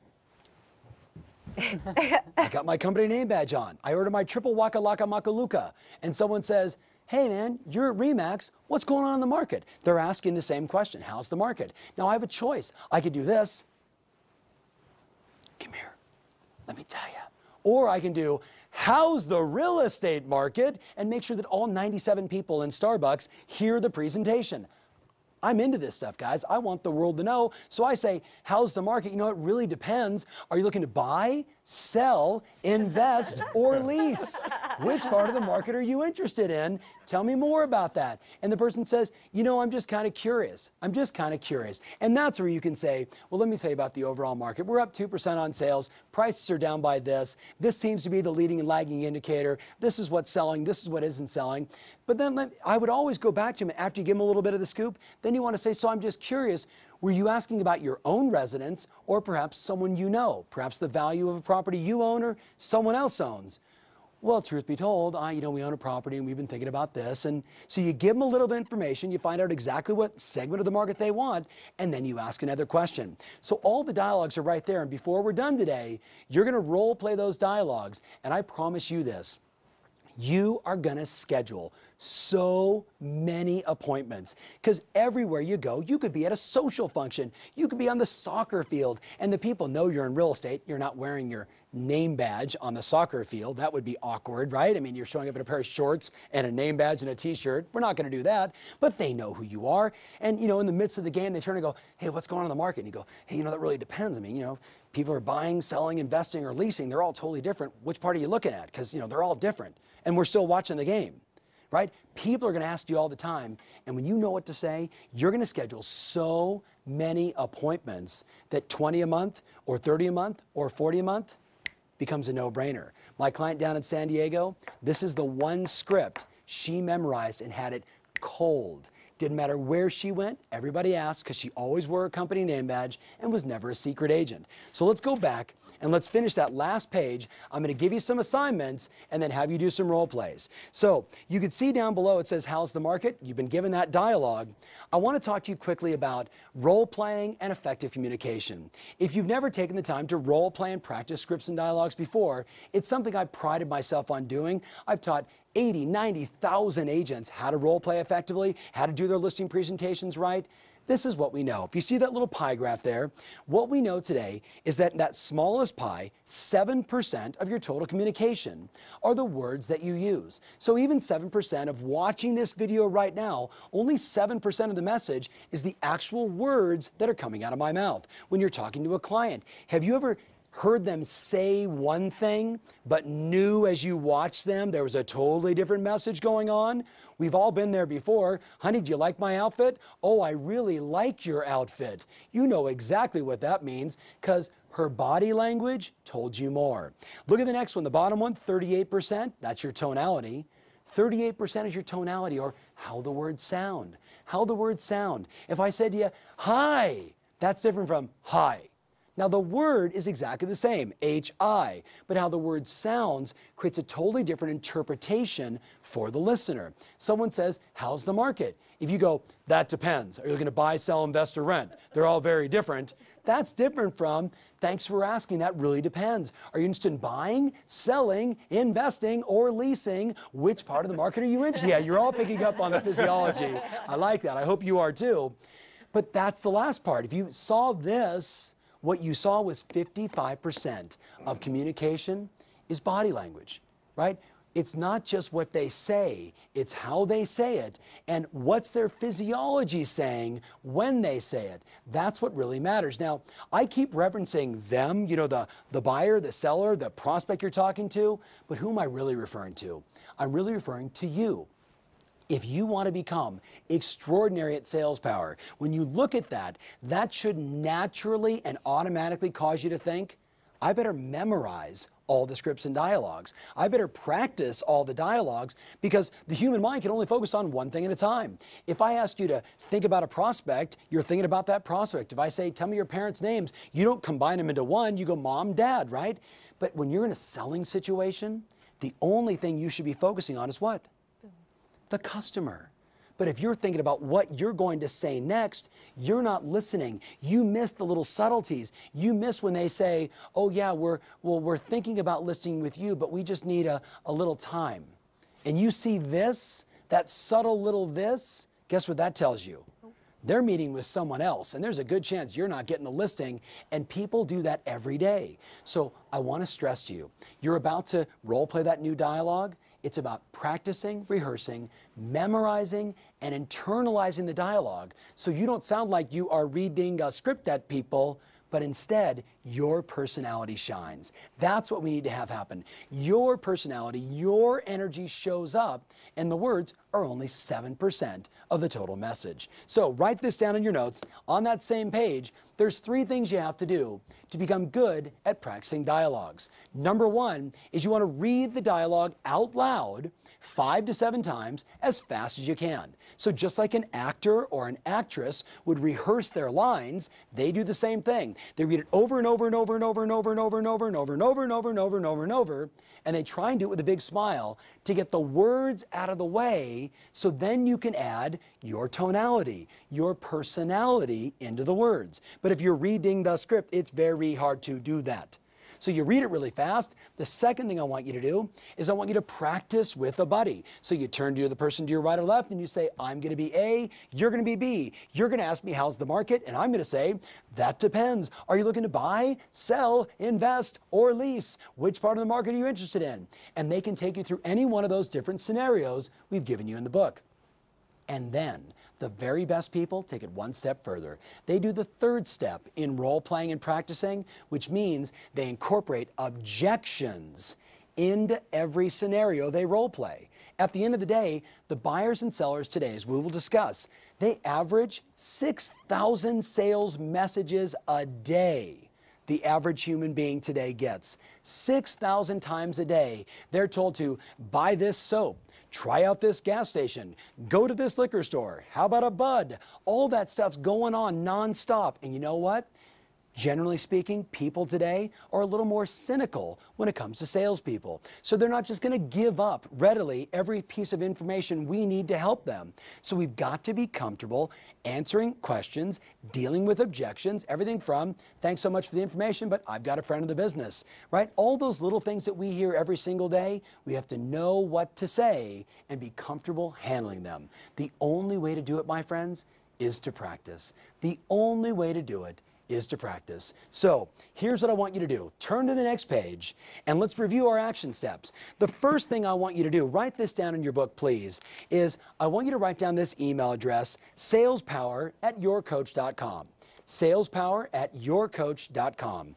I got my company name badge on. I order my triple waka laka makaluka. And someone says, hey man, you're at RE/MAX. What's going on in the market? They're asking the same question. How's the market? Now I have a choice. I could do this. Come here. Let me tell you. Or I can do, how's the real estate market? And make sure that all 97 people in Starbucks hear the presentation. I'm into this stuff, guys. I want the world to know. So I say, how's the market? You know, it really depends. Are you looking to buy, sell, invest, or lease? Which part of the market are you interested in? Tell me more about that. And the person says, you know, I'm just kind of curious. I'm just kind of curious. And that's where you can say, well, let me tell you about the overall market. We're up 2% on sales. Prices are down by this. This seems to be the leading and lagging indicator. This is what's selling. This is what isn't selling. But then I would always go back to him after you give him a little bit of the scoop. Then you want to say, so I'm just curious, were you asking about your own residence or perhaps someone you know? Perhaps the value of a property you own or someone else owns? Well, truth be told, you know, we own a property and we've been thinking about this. And so you give them a little bit of information, you find out exactly what segment of the market they want, and then you ask another question. So all the dialogues are right there. And before we're done today, you're going to role play those dialogues. And I promise you this. You are going to schedule so many appointments. Because everywhere you go, you could be at a social function, you could be on the soccer field, and the people know you're in real estate. You're not wearing your name badge on the soccer field. That would be awkward, right? I mean, you're showing up in a pair of shorts and a name badge and a t-shirt. We're not going to do that, but they know who you are. And, you know, in the midst of the game, they turn and go, hey, what's going on in the market? And you go, hey, you know, that really depends. I mean, you know, people are buying, selling, investing, or leasing. They're all totally different. Which part are you looking at? Because, you know, they're all different. And we're still watching the game, right? People are going to ask you all the time. And when you know what to say, you're going to schedule so many appointments that 20 a month or 30 a month or 40 a month becomes a no-brainer. My client down in San Diego, this is the one script she memorized and had it cold. Didn't matter where she went, everybody asked because she always wore a company name badge and was never a secret agent. So let's go back and let's finish that last page. I'm going to give you some assignments and then have you do some role plays. So you can see down below it says, how's the market? You've been given that dialogue. I want to talk to you quickly about role playing and effective communication. If you've never taken the time to role play and practice scripts and dialogues before, it's something I've prided myself on doing. I've taught 80, 90,000 agents how to role play effectively, how to do their listing presentations right. This is what we know. If you see that little pie graph there, what we know today is that in that smallest pie, 7% of your total communication are the words that you use. So even 7% of watching this video right now, only 7% of the message is the actual words that are coming out of my mouth. When you're talking to a client, have you ever heard them say one thing, but knew as you watched them there was a totally different message going on? We've all been there before. Honey, do you like my outfit? Oh, I really like your outfit. You know exactly what that means because her body language told you more. Look at the next one, the bottom one, 38%. That's your tonality. 38% is your tonality, or how the words sound. How the words sound. If I said to you, hi, that's different from hi. Now the word is exactly the same, H-I, but how the word sounds creates a totally different interpretation for the listener. Someone says, how's the market? If you go, that depends. Are you looking to buy, sell, invest, or rent? They're all very different. That's different from, thanks for asking, that really depends. Are you interested in buying, selling, investing, or leasing? Which part of the market are you interested in? Yeah, you're all picking up on the physiology. I like that. I hope you are too. But that's the last part. If you saw this, what you saw was 55% of communication is body language, right? It's not just what they say, it's how they say it and what's their physiology saying when they say it. That's what really matters. Now, I keep referencing them, you know, the buyer, the seller, the prospect you're talking to, but who am I really referring to? I'm really referring to you. If you want to become extraordinary at sales power, when you look at that, that should naturally and automatically cause you to think, I better memorize all the scripts and dialogues. I better practice all the dialogues because the human mind can only focus on one thing at a time. If I ask you to think about a prospect, you're thinking about that prospect. If I say, tell me your parents' names, you don't combine them into one, you go mom, dad, right? But when you're in a selling situation, the only thing you should be focusing on is what? The customer. But if you're thinking about what you're going to say next, you're not listening. You miss the little subtleties. You miss when they say, oh yeah, we're thinking about listing with you, but we just need a little time. And you see this, that subtle little this, guess what that tells you? They're meeting with someone else, and there's a good chance you're not getting the listing, and people do that every day. So I want to stress to you, you're about to role play that new dialogue. It's about practicing, rehearsing, memorizing, and internalizing the dialogue so you don't sound like you are reading a script at people, but instead, your personality shines. That's what we need to have happen. Your personality, your energy shows up, and the words are only 7% of the total message. So write this down in your notes. On that same page, there's 3 things you have to do to become good at practicing dialogues. Number 1 is you want to read the dialogue out loud 5 to 7 times as fast as you can. So just like an actor or an actress would rehearse their lines, they do the same thing. They read it over and over and over and over and over and over and over and over and over and over and over and over and over, and they try and do it with a big smile to get the words out of the way so then you can add your tonality, your personality into the words. But if you're reading the script, it's very hard to do that. So you read it really fast. The second thing I want you to do is I want you to practice with a buddy. So you turn to the person to your right or left and you say, I'm going to be A, you're going to be B. You're going to ask me, how's the market? And I'm going to say, that depends. Are you looking to buy, sell, invest, or lease? Which part of the market are you interested in? And they can take you through any one of those different scenarios we've given you in the book. And then the very best people take it one step further. They do the third step in role-playing and practicing, which means they incorporate objections into every scenario they role-play. At the end of the day, the buyers and sellers today, as we will discuss, they average 6,000 sales messages a day. The average human being today gets 6,000 times a day. They're told to buy this soap, try out this gas station, go to this liquor store, how about a bud? All that stuff's going on nonstop. And you know what? Generally speaking, people today are a little more cynical when it comes to salespeople. So they're not just going to give up readily every piece of information we need to help them. So we've got to be comfortable answering questions, dealing with objections, everything from, thanks so much for the information, but I've got a friend in the business, right? All those little things that we hear every single day, we have to know what to say and be comfortable handling them. The only way to do it, my friends, is to practice. The only way to do it is to practice. So here's what I want you to do. Turn to the next page and let's review our action steps. The first thing I want you to do, write this down in your book, please, is I want you to write down this email address, salespower@yourcoach.com. salespower@yourcoach.com.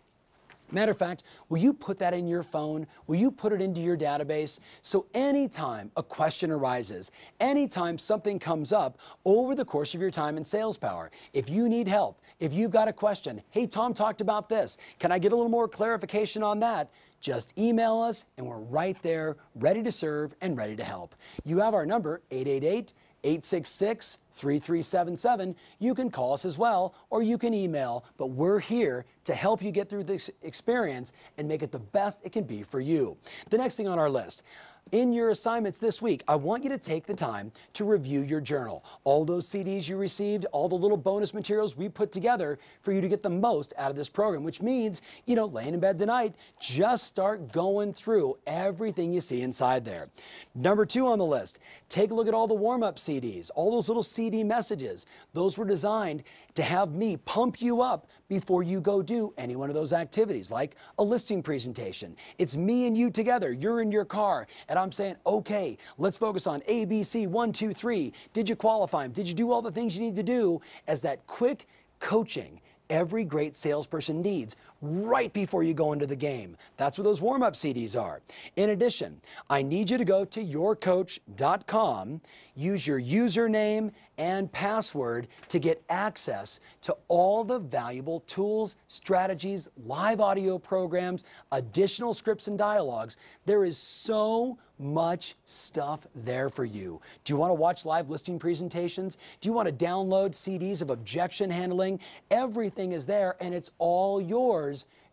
Matter of fact, will you put that in your phone? Will you put it into your database? So anytime a question arises, anytime something comes up over the course of your time in Sales Power, if you need help, if you've got a question, hey, Tom talked about this, can I get a little more clarification on that? Just email us and we're right there, ready to serve and ready to help. You have our number, 888-866-3377. You can call us as well, or you can email, but we're here to help you get through this experience and make it the best it can be for you. The next thing on our list, in your assignments this week, I want you to take the time to review your journal. All those CDs you received, all the little bonus materials we put together for you to get the most out of this program, which means, you know, laying in bed tonight, just start going through everything you see inside there. Number 2 on the list, take a look at all the warm-up CDs, all those little CD messages. Those were designed to have me pump you up before you go do any one of those activities, like a listing presentation. It's me and you together. You're in your car, and I'm saying, okay, let's focus on A, B, C, 1, 2, 3. Did you qualify them? Did you do all the things you need to do as that quick coaching every great salesperson needs right before you go into the game? That's what those warm-up CDs are. In addition, I need you to go to yourcoach.com, use your username and password to get access to all the valuable tools, strategies, live audio programs, additional scripts and dialogues. There is so much stuff there for you. Do you want to watch live listing presentations? Do you want to download CDs of objection handling? Everything is there and it's all yours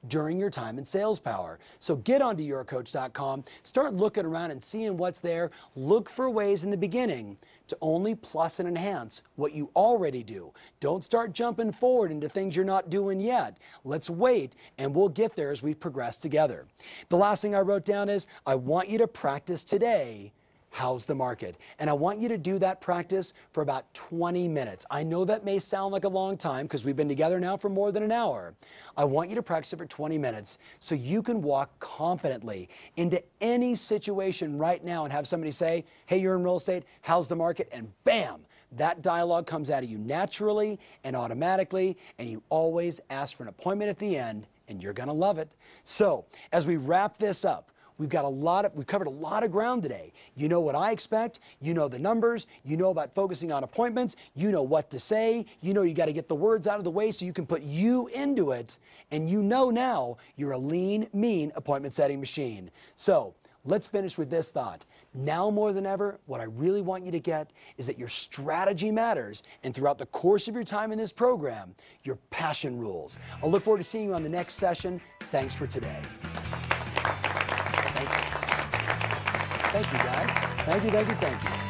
during your time in Sales Power. So get onto yourcoach.com, start looking around and seeing what's there. Look for ways in the beginning to only plus and enhance what you already do. Don't start jumping forward into things you're not doing yet. Let's wait and we'll get there as we progress together. The last thing I wrote down is I want you to practice today. How's the market? And I want you to do that practice for about 20 minutes. I know that may sound like a long time because we've been together now for more than an hour. I want you to practice it for 20 minutes so you can walk confidently into any situation right now and have somebody say, hey, you're in real estate, how's the market? And bam, that dialogue comes out of you naturally and automatically, and you always ask for an appointment at the end, and you're gonna love it. So as we wrap this up, we've covered a lot of ground today. You know what I expect, you know the numbers, you know about focusing on appointments, you know what to say, you know you got to get the words out of the way so you can put you into it, and you know now you're a lean, mean appointment setting machine. So let's finish with this thought. Now more than ever, what I really want you to get is that your strategy matters, and throughout the course of your time in this program, your passion rules. I'll look forward to seeing you on the next session. Thanks for today. Thank you, guys. Thank you, thank you, thank you.